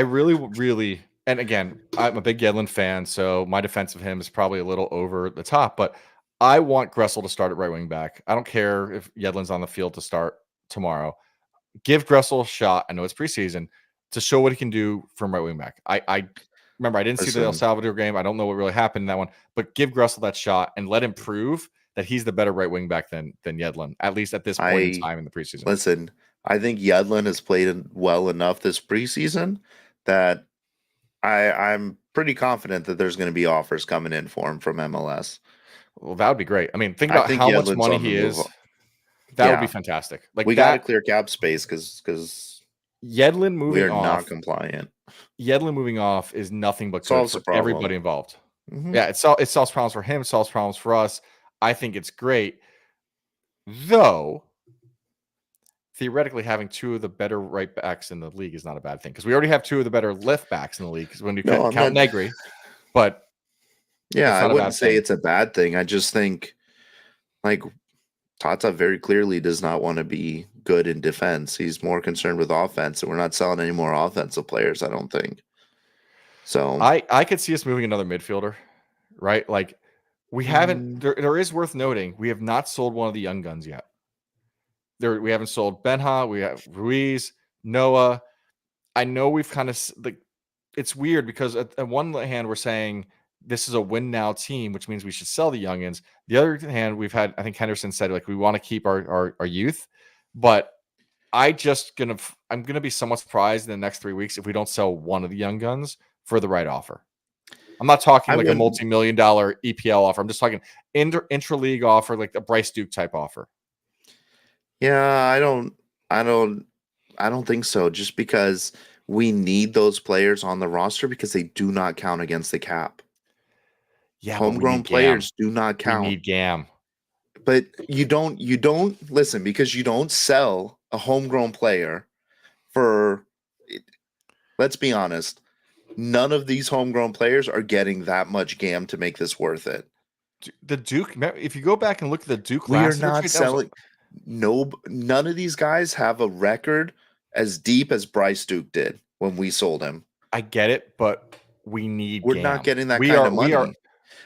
really, and again, I'm a big Yedlin fan, so my defense of him is probably a little over the top, but I want Gressel to start at right wing back. I don't care if Yedlin's on the field to start tomorrow. Give Gressel a shot. I know it's preseason to show what he can do from right wing back. I remember I didn't see the El Salvador game. I don't know what really happened in that one, but give Gressel that shot and let him prove that he's the better right wing back than Yedlin, at least at this point in time in the preseason. Listen, I think Yedlin has played well enough this preseason that I'm pretty confident that there's going to be offers coming in for him from MLS. Well, that would be great. I mean, think about how much money he is. That would be fantastic. Like we got to clear cap space because Yedlin moving off. We are not compliant. Yedlin moving off is nothing but good for everybody involved. Mm-hmm. Yeah, it solves problems for him, solves problems for us. I think it's great. Though, theoretically, having 2 of the better right backs in the league is not a bad thing because we already have 2 of the better left backs in the league when you count Negri. But yeah, I wouldn't say it's a bad thing. I just think like Tata very clearly does not want to be good in defense. He's more concerned with offense, and we're not selling any more offensive players, I don't think. So I could see us moving another midfielder, right? Like we haven't. There is worth noting we have not sold one of the young guns yet. We haven't sold Benha. We have Ruiz, Noah. I know we've kind of like. It's weird because at one hand we're saying this is a win now team, which means we should sell the youngins. The other hand, we've had, I think Henderson said, like, we want to keep our youth, but I'm going to be somewhat surprised in the next 3 weeks if we don't sell one of the young guns for the right offer. I'm not talking like a multi-million-dollar EPL offer. I'm just talking intra-league offer, like a Bryce Duke type offer. Yeah, I don't think so. Just because we need those players on the roster because they do not count against the cap. Yeah, homegrown players do not count. We need GAM. But you don't listen because you don't sell a homegrown player for. Let's be honest. None of these homegrown players are getting that much GAM to make this worth it. The Duke, if you go back and look at the Duke, we are not selling. None of these guys have a record as deep as Bryce Duke did when we sold him. I get it, but we need. We're not getting that kind of money.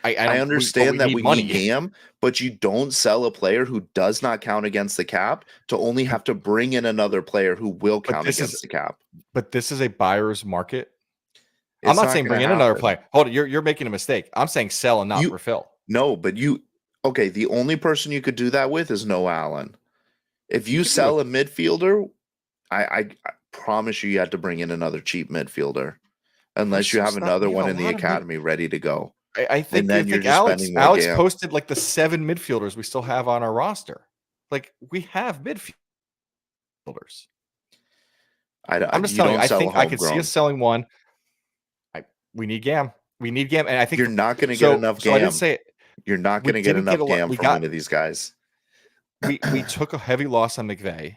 I understand that we need GAM, but you don't sell a player who does not count against the cap to only have to bring in another player who will count against the cap. But this is a buyer's market. I'm not saying bring in another player. Hold it, you're making a mistake. I'm saying sell and not refill. No, but okay, the only person you could do that with is Noah Allen. If you sell a midfielder, I promise you had to bring in another cheap midfielder unless you have another one in the academy ready to go. I think Alex posted like the 7 midfielders we still have on our roster. Like, we have midfielders. I'm just telling you, I think I could see us homegrown. selling one. We need Gam. We need Gam, and I think you're not going to get enough So I didn't Gam. say it. You're not We going to get didn't get enough a lot. Gam from one of these guys. We took a heavy loss on McVay.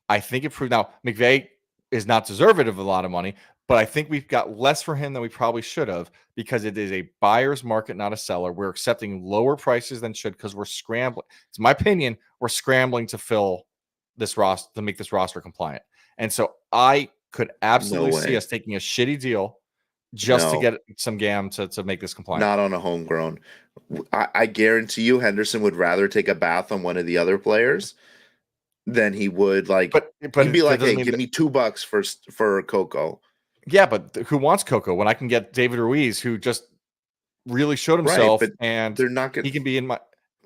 I think it proved. Now McVay is not deserving of a lot of money, but I think we've got less for him than we probably should have, because it is a buyer's market, not a seller. We're accepting lower prices than should because we're scrambling. It's my opinion. We're scrambling to fill this roster, to make this roster compliant. And so I could absolutely see us taking a shitty deal just to get some Gam to make this compliant. Not on a homegrown. I guarantee you Henderson would rather take a bath on one of the other players than he would, like, but he'd be like, hey, give me $2 for Coco. Yeah, but who wants Coco when I can get David Ruiz, who just really showed himself, and they're not he can be in my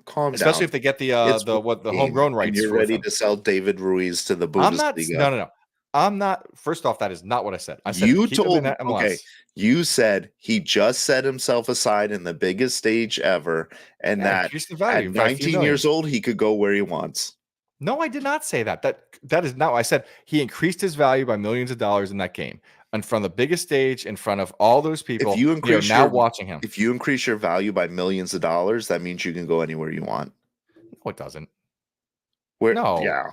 especially if they get the homegrown rights. And you're ready to sell David Ruiz to the Bundesliga. No. I'm not. First off, that is not what I said. I said you told me, okay. You said he just set himself aside in the biggest stage ever, and that at 19 years old he could go where he wants. No, I did not say that. That is not what I said. He increased his value by millions of dollars in that game, in front of the biggest stage, in front of all those people. If you increase now watching him, if you increase your value by millions of dollars, that means you can go anywhere you want. No, it doesn't. No. Yeah.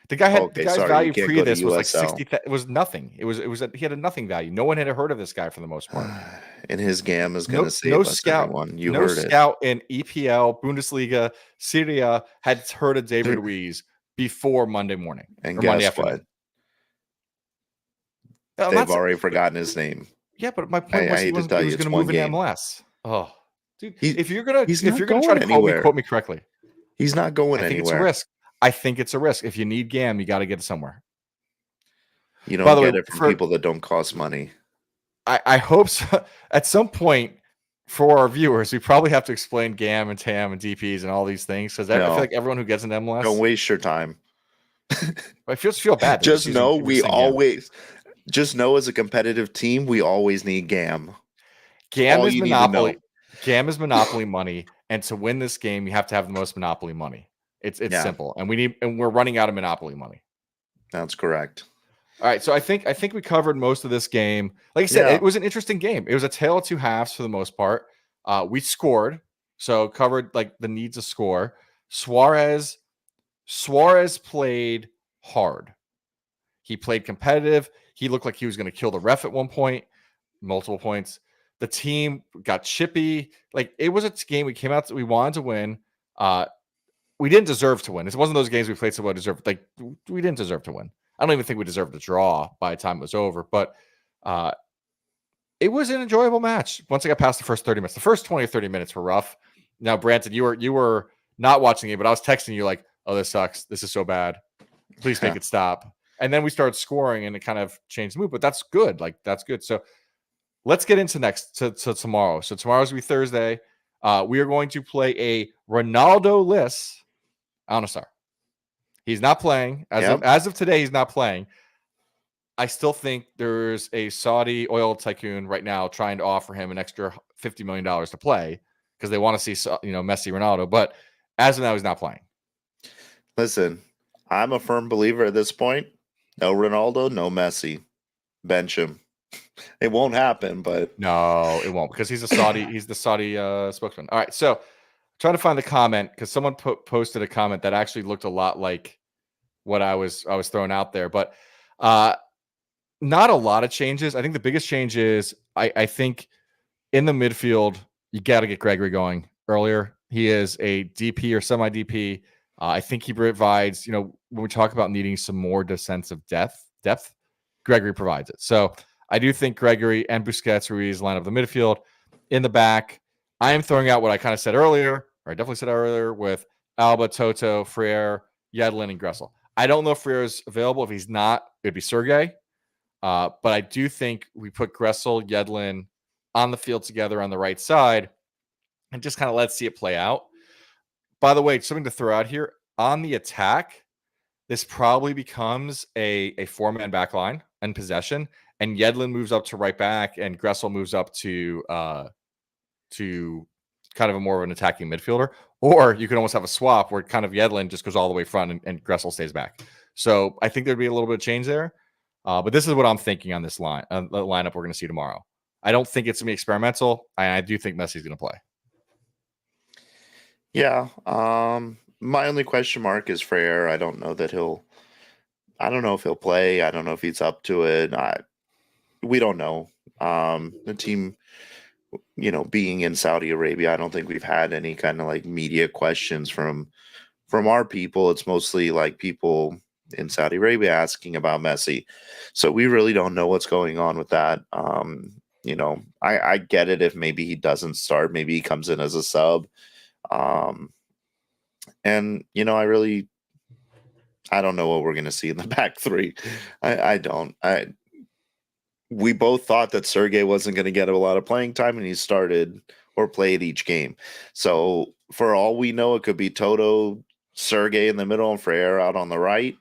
The guy had the guy's value pre this was like 60. It was nothing. It was he had a nothing value. No one had heard of this guy for the most part. And his Gam is going to save us, everyone. You heard it. No scout in EPL, Bundesliga, Syria had heard of David Ruiz before Monday morning. And guess what? They've already forgotten his name. Yeah, but my point was he was going to move in MLS. Oh, dude, if you're gonna try to quote me correctly, he's not going anywhere. It's a risk. I think it's a risk. If you need Gam, you got to get it somewhere. You don't get it from people that don't cost money. I hope so. At some point, for our viewers, we probably have to explain Gam and TAM and DPs and all these things, because I feel like everyone who gets an MLS. Don't waste your time. I feel bad. Just know just know as a competitive team, we always need Gam. Gam is monopoly. Gam is monopoly money, and to win this game, you have to have the most monopoly money. It's simple, and we're running out of monopoly money. That's correct. All right, so I think we covered most of this game. Like I said, it was an interesting game. It was a tale of two halves for the most part. We scored, so covered like the need to score. Suarez played hard. He played competitive. He looked like he was going to kill the ref at one point, multiple points. The team got chippy. Like, it was a game we came out, we wanted to win. We didn't deserve to win. It wasn't those games we played so well deserved. Like, we didn't deserve to win. I don't even think we deserved to draw by the time it was over, but it was an enjoyable match. Once I got past the first 30 minutes, the first 20 or 30 minutes were rough. Now, Branton, you were not watching it, but I was texting you like, "Oh, this sucks. This is so bad. Please make it stop." And then we started scoring, and it kind of changed the mood. But that's good. Like, that's good. So let's get into to tomorrow. So tomorrow's gonna be Thursday. We are going to play a Ronaldo-less Al-Nassr. He's not playing. As of today, he's not playing. I still think there's a Saudi oil tycoon right now trying to offer him an extra $50 million to play because they want to see, Messi, Ronaldo. But as of now, he's not playing. Listen, I'm a firm believer at this point. No Ronaldo, no Messi. Bench him. It won't happen, but no, it won't, because he's a Saudi. He's the Saudi spokesman. All right, so trying to find the comment, because someone posted a comment that actually looked a lot like what I was throwing out there, but not a lot of changes. I think the biggest change is I think in the midfield you got to get Gregory going earlier. He is a DP or semi DP. I think he provides, when we talk about needing some more defensive depth, Gregory provides it. So I do think Gregory and Busquets, Ruiz line up the midfield. In the back, I am throwing out what I kind of said earlier, or I definitely said earlier, with Alba, Toto, Freire, Yedlin, and Gressel. I don't know if Freire is available. If he's not, it'd be Sergey. But I do think we put Gressel, Yedlin on the field together on the right side and just kind of let's see it play out. By the way, something to throw out here, on the attack, this probably becomes a four-man back line and possession, and Yedlin moves up to right back, and Gressel moves up to kind of a more of an attacking midfielder, or you could almost have a swap where kind of Yedlin just goes all the way front and Gressel stays back. So I think there'd be a little bit of change there. But this is what I'm thinking on this lineup we're going to see tomorrow. I don't think it's going to be experimental. I do think Messi's going to play. Yeah. My only question mark is Frere. I don't know if he'll play. I don't know if he's up to it. We don't know. The team, being in Saudi Arabia, I don't think we've had any kind of like media questions from our people. It's mostly like people in Saudi Arabia asking about Messi. So we really don't know what's going on with that. I get it if maybe he doesn't start, maybe he comes in as a sub. And I don't know what we're going to see in the back three. I don't. We both thought that Sergey wasn't going to get a lot of playing time, and he started or played each game. So for all we know, it could be Toto, Sergey in the middle, and Frere out on the right,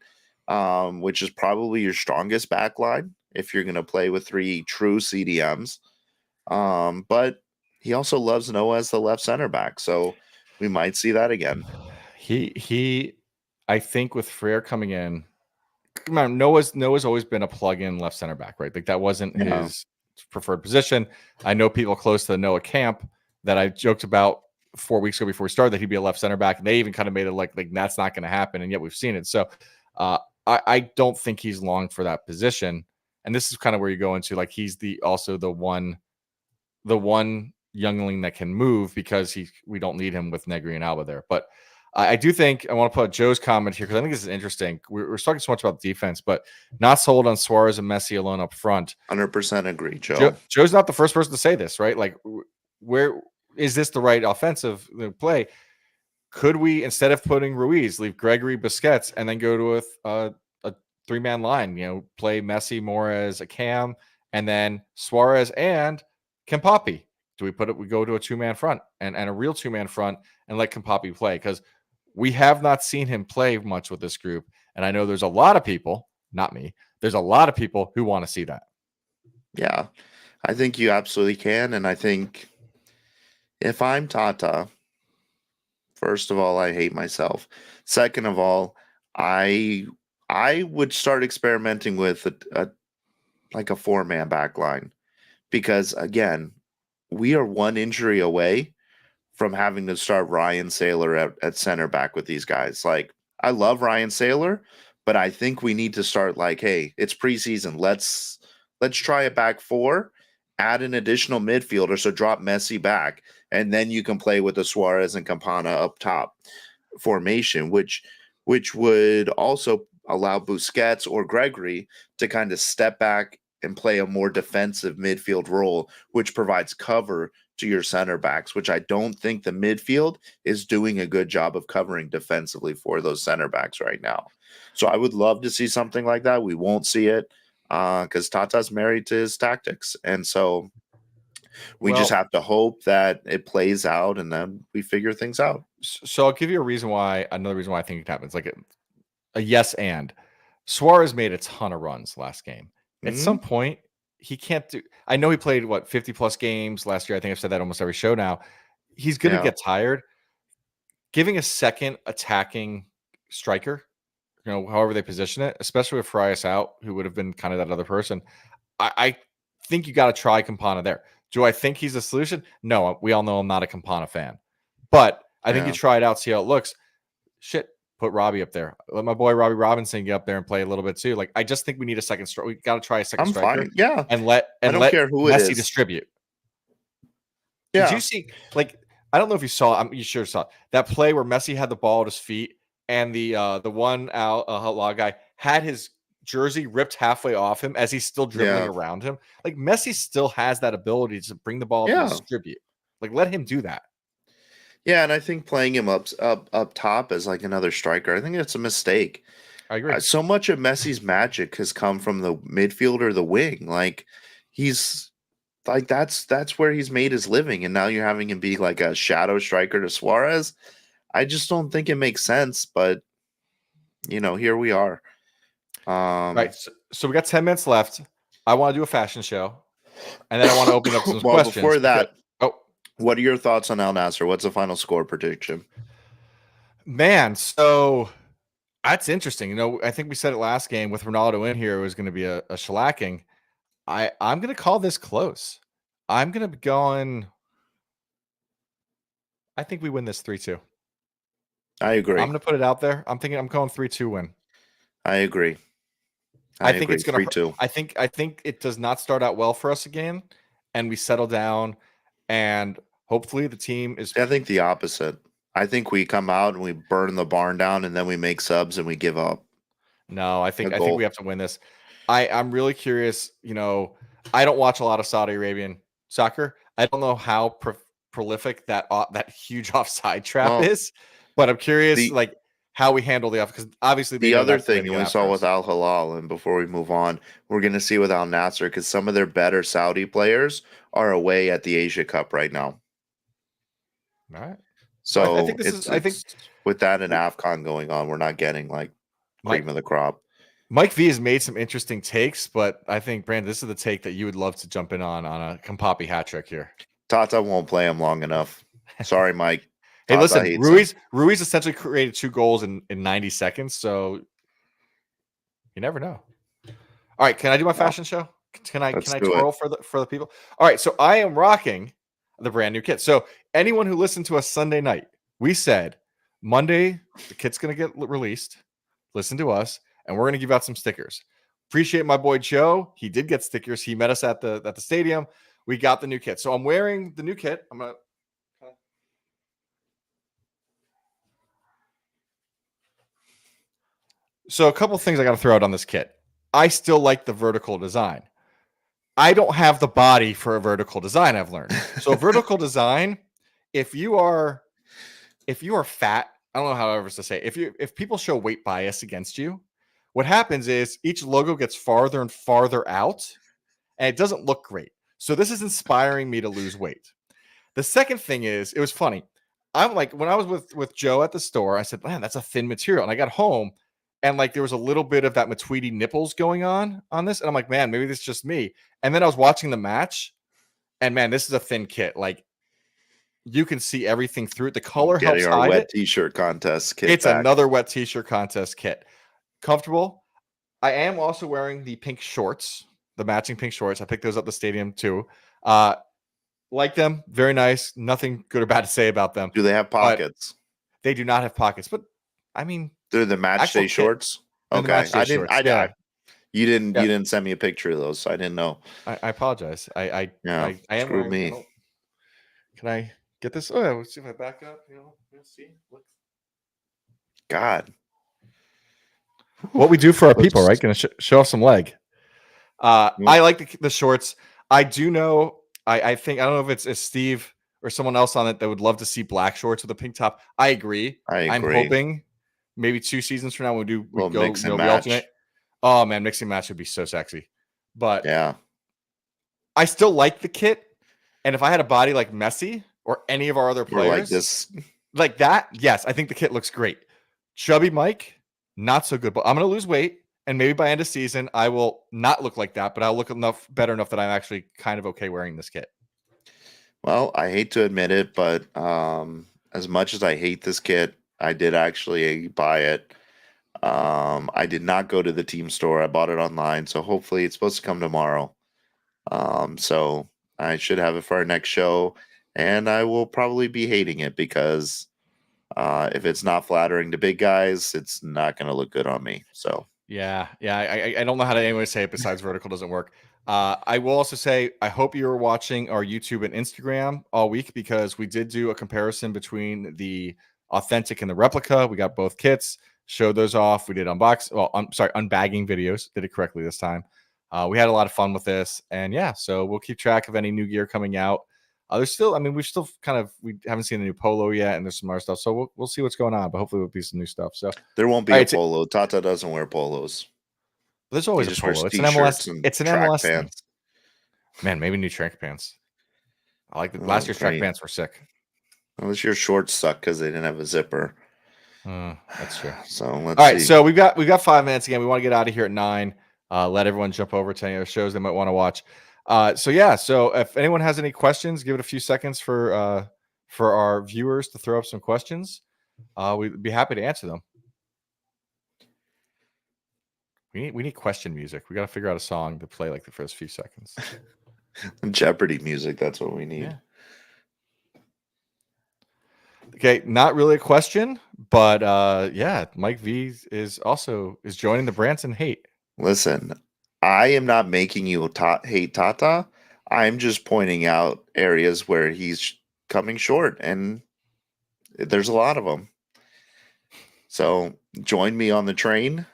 which is probably your strongest back line if you're going to play with 3 true CDMs. But he also loves Noah as the left center back, so we might see that again. I think with Frere coming in, Noah's always been a plug-in left center back, right? Like that wasn't his preferred position. I know people close to the Noah camp that I joked about 4 weeks ago before we started that he'd be a left center back, and they even kind of made it like that's not going to happen, and yet we've seen it. So I don't think he's long for that position, and this is kind of where you go into like he's also the one youngling that can move because we don't need him with Negri and Alba there. But I do think I want to put Joe's comment here because I think this is interesting. We're talking so much about defense, but not sold on Suarez and Messi alone up front. 100% agree, Joe. Joe's not the first person to say this, right? Like, where is this the right offensive play? Could we, instead of putting Ruiz, leave Gregory, Busquets, and then go to a 3-man line? Play Messi more as a cam, and then Suarez and Kimpapi. Do we go to a 2-man front and a real 2-man front and let Kimpapi play? Because we have not seen him play much with this group. And I know there's a lot of people, not me, there's a lot of people who want to see that. Yeah, I think you absolutely can. And I think if I'm Tata, first of all, I hate myself. Second of all, I would start experimenting with a 4-man back line. Because again, we are 1 injury away from having to start Ryan Saylor at center back with these guys. Like, I love Ryan Saylor, but I think we need to start like, hey, it's preseason. Let's try a back 4, add an additional midfielder, so drop Messi back, and then you can play with the Suarez and Campana up top formation, which would also allow Busquets or Gregory to kind of step back and play a more defensive midfield role, which provides cover to your center backs, which I don't think the midfield is doing a good job of covering defensively for those center backs right now. So I would love to see something like that. We won't see it because Tata's married to his tactics. And so we just have to hope that it plays out and then we figure things out. So I'll give you another reason why I think it happens. Like a yes and. Suarez made a ton of runs last game. At some point, he can't do. I know he played 50 plus games last year. I think I've said that almost every show now. He's going to get tired. Giving a second attacking striker, however they position it, especially with Farias out, who would have been kind of that other person. I think you got to try Campana there. Do I think he's the solution? No, we all know I'm not a Campana fan, but I think you try it out, see how it looks. Shit. Put Robbie up there. Let my boy Robbie Robinson get up there and play a little bit too. Like, I just think we need a second striker. We got to try a second striker. Fine. Yeah. And let care who Messi distribute. Yeah. Did you see, I don't know if you saw, you sure saw that play where Messi had the ball at his feet and the one outlaw guy had his jersey ripped halfway off him as he's still dribbling around him. Like, Messi still has that ability to bring the ball up and distribute. Like, let him do that. Yeah, and I think playing him up top as like another striker, I think it's a mistake. I agree. So much of Messi's magic has come from the midfield or the wing. Like, he's like that's where he's made his living, and now you're having him be like a shadow striker to Suarez. I just don't think it makes sense, but here we are. Right. So we got 10 minutes left. I want to do a fashion show, and then I want to open up some questions. Before that, What are your thoughts on Al Nassr? What's the final score prediction? Man, so that's interesting. You know, I think we said it last game with Ronaldo in here, it was going to be a shellacking. I'm going to call this close. I'm going to be going. I think we win this 3-2. I agree. I'm going to put it out there. I'm thinking I'm going 3-2 win. I agree. I think it's going to. I think it does not start out well for us again, and we settle down, and hopefully the team is. I think the opposite. I think we come out and we burn the barn down, and then we make subs and we give up. No, I think we have to win this. I'm really curious. You know, I don't watch a lot of Saudi Arabian soccer. I don't know how prolific that huge offside trap is, but I'm curious like how we handle the off, because obviously the other thing we saw with Al Hilal, and before we move on, we're going to see with Al Nassr, because some of their better Saudi players are away at the Asia Cup right now. All right. So I think with that and AFCON going on, we're not getting like cream of the crop. Mike V has made some interesting takes, but I think, Brandon, this is the take that you would love to jump in on a Kampapi hat trick here. Tata won't play him long enough. Sorry, Mike. Hey, listen, Ruiz essentially created 2 goals in 90 seconds, so you never know. All right, can I do my fashion show? Can I twirl for the people? All right, so I am rocking the brand new kit. So anyone who listened to us Sunday night, we said Monday the kit's going to get released. Listen to us, and we're going to give out some stickers. Appreciate my boy Joe. He did get stickers. He met us at the stadium. We got the new kit. So I'm wearing the new kit. I'm gonna. So a couple things I got to throw out on this kit. I still like the vertical design. I don't have the body for a vertical design, I've learned. So vertical design, if you are fat, I don't know how else to say it. If people show weight bias against you, what happens is each logo gets farther and farther out, and it doesn't look great. So this is inspiring me to lose weight. The second thing is, it was funny. I'm like, when I was with Joe at the store, I said, man, that's a thin material. And I got home, and like there was a little bit of that Matuidi nipples going on this. And I'm like, man, maybe this is just me. And then I was watching the match, and man, this is a thin kit. Like you can see everything through it. The color helps hide wet t-shirt contest kit. It's another wet t-shirt contest kit. Comfortable. I am also wearing the pink shorts, the matching pink shorts. I picked those up at the stadium too. Like them. Very nice. Nothing good or bad to say about them. Do they have pockets? They do not have pockets, but I mean, they're the match day shorts. Okay, you didn't send me a picture of those, so I didn't know. I apologize. I am screw me. Can I get this? Oh, yeah, let's see if I back up. Let's see. God, what we do for our people, right? Going to show off some leg. I like the shorts. I do know. I think I don't know if it's Steve or someone else on it that would love to see black shorts with a pink top. I agree. I'm hoping maybe 2 seasons from now we go mix and match. Alternate. Oh man, mixing match would be so sexy. But yeah, I still like the kit. And if I had a body like Messi or any of our other players like that, yes, I think the kit looks great. Chubby Mike, not so good. But I'm going to lose weight, and maybe by end of season I will not look like that, but I'll look better enough that I'm actually kind of okay wearing this kit. Well, I hate to admit it, but as much as I hate this kit, I did actually buy it. I did not go to the team store. I bought it online, so hopefully it's supposed to come tomorrow. So I should have it for our next show, and I will probably be hating it because if it's not flattering to big guys, it's not going to look good on me. So yeah, I don't know how to anyway say it besides vertical doesn't work. I will also say I hope you were watching our YouTube and Instagram all week, because we did do a comparison between the authentic and the replica. We got both kits, showed those off. We did unbagging videos. Did it correctly this time. We had a lot of fun with this, and yeah, so we'll keep track of any new gear coming out. There's still, we haven't seen a new polo yet, and there's some other stuff, so we'll see what's going on. But hopefully, there'll be some new stuff. So there won't be a polo. Tata doesn't wear polos. There's always a polo. It's an MLS. It's an MLS thing. Man, maybe new track pants. I like last year's track pants were sick. Well, this year's shorts suck because they didn't have a zipper. That's true. So let's all right. See. So we've got 5 minutes again. We want to get out of here at 9. Let everyone jump over to any other shows they might want to watch. So if anyone has any questions, give it a few seconds for our viewers to throw up some questions. We'd be happy to answer them. We need question music. We got to figure out a song to play like the first few seconds. Jeopardy music. That's what we need. Yeah. Okay, not really a question, but Mike V is joining the Branton hate. Listen, I am not making you hate Tata. I'm just pointing out areas where he's coming short, and there's a lot of them. So join me on the train.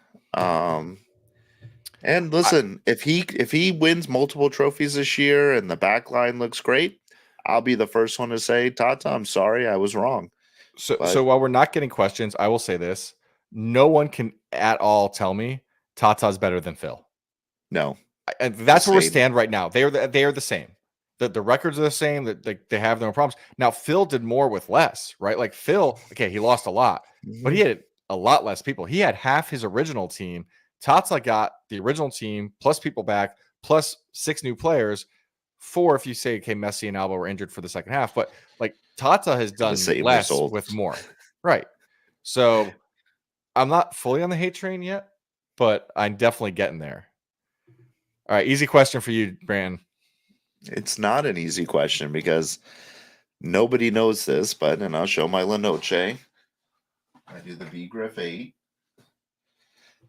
And listen, if he wins multiple trophies this year and the back line looks great, I'll be the first one to say, Tata, I'm sorry, I was wrong. So while we're not getting questions, I will say this: no one can at all tell me Tata's better than Phil. No, and that's where we stand right now. They are the same. The records are the same. That they have their own problems. Now Phil did more with less, right? Like Phil, okay, he lost a lot, but he had a lot less people. He had half his original team. Tata got the original team plus people back plus 6 new players. 4 if you say okay, Messi and Alba were injured for the second half, but like Tata has done less results with more, right? So I'm not fully on the hate train yet, but I'm definitely getting there. All right, easy question for you, Branton. It's not an easy question because nobody knows this, and I'll show my La Noche. I do the B Griff 8.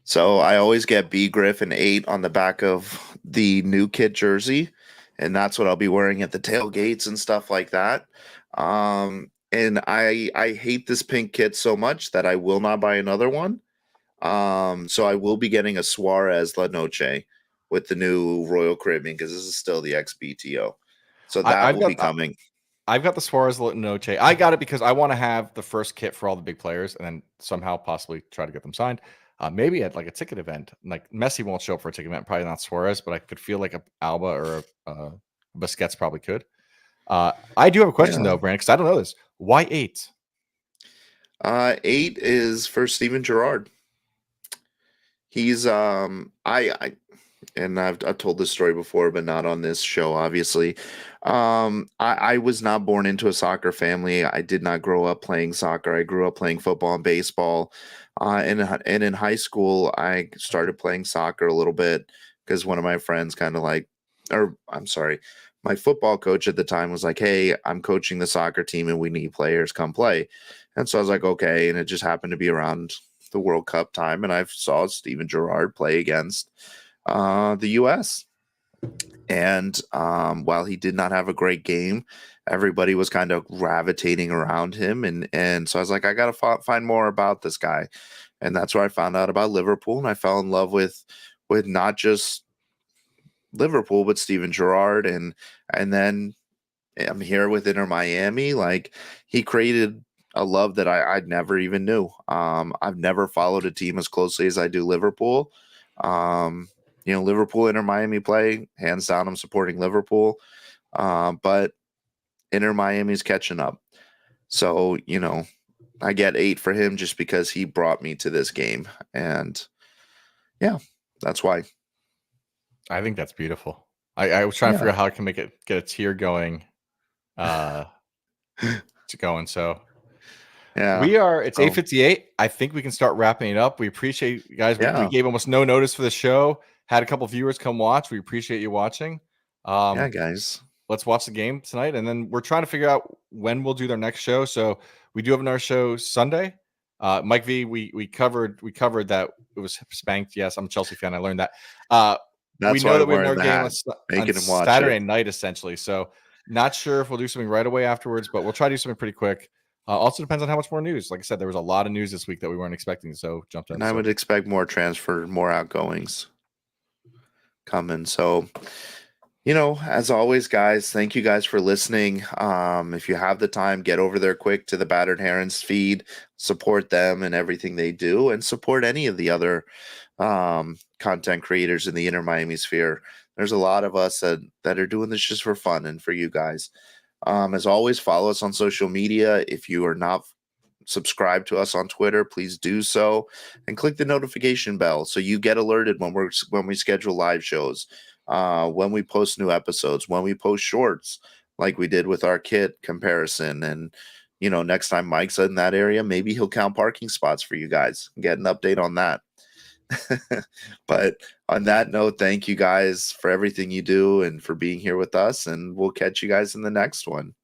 So I always get B Griff and 8 on the back of the new kit jersey, and that's what I'll be wearing at the tailgates and stuff like that. And I hate this pink kit so much that I will not buy another one. So I will be getting a Suarez La Noche with the new Royal Caribbean because this is still the XBTO. So that will be coming. I've got the Suarez La Noche. I got it because I want to have the first kit for all the big players and then somehow possibly try to get them signed. Maybe at like a ticket event. Like Messi won't show up for a ticket event, probably not Suarez, but I could feel like a Alba or a Busquets probably could. I do have a question though, Brandon, because I don't know this. Why 8? 8 is for Steven Gerrard. He's and I've told this story before, but not on this show, obviously. I was not born into a soccer family. I did not grow up playing soccer. I grew up playing football and baseball. And in high school, I started playing soccer a little bit because one of my friends my football coach at the time was like, hey, I'm coaching the soccer team and we need players, come play. And so I was like, okay. And it just happened to be around the World Cup time. And I saw Steven Gerrard play against the U.S. And while he did not have a great game, everybody was kind of gravitating around him. And so I was like, I got to find more about this guy. And that's where I found out about Liverpool. And I fell in love with not just Liverpool, but Steven Gerrard. And then I'm here with Inter Miami. Like, he created a love that I'd never even knew. I've never followed a team as closely as I do Liverpool. Liverpool, Inter Miami play, hands down, I'm supporting Liverpool. But Inter Miami's catching up. So, I get 8 for him just because he brought me to this game. And yeah, that's why. I think that's beautiful. I was trying to figure out how I can get a tear going. To going. So yeah, it's 8:58. I think we can start wrapping it up. We appreciate you guys. Yeah. We gave almost no notice for the show. Had a couple viewers come watch. We appreciate you watching. Yeah, guys. Let's watch the game tonight. And then we're trying to figure out when we'll do their next show. So we do have another show Sunday. Mike V, we covered that it was spanked. Yes, I'm a Chelsea fan. I learned that. We know that we have another game on Saturday night, essentially. So not sure if we'll do something right away afterwards, but we'll try to do something pretty quick. Also depends on how much more news. Like I said, there was a lot of news this week that we weren't expecting, so jumped in. And I would expect more transfer, more outgoings coming. So, as always, guys, thank you guys for listening. If you have the time, get over there quick to the Battered Herons feed, support them and everything they do, and support any of the other content creators in the Inter Miami sphere. There's a lot of us that are doing this just for fun and for you guys. As always, follow us on social media. If you are not subscribed to us on Twitter, please do so, and click the notification bell so you get alerted when we schedule live shows. when we post new episodes, when we post shorts, like we did with our kit comparison. And, next time Mike's in that area, maybe he'll count parking spots for you guys, get an update on that. But on that note, thank you guys for everything you do and for being here with us. And we'll catch you guys in the next one.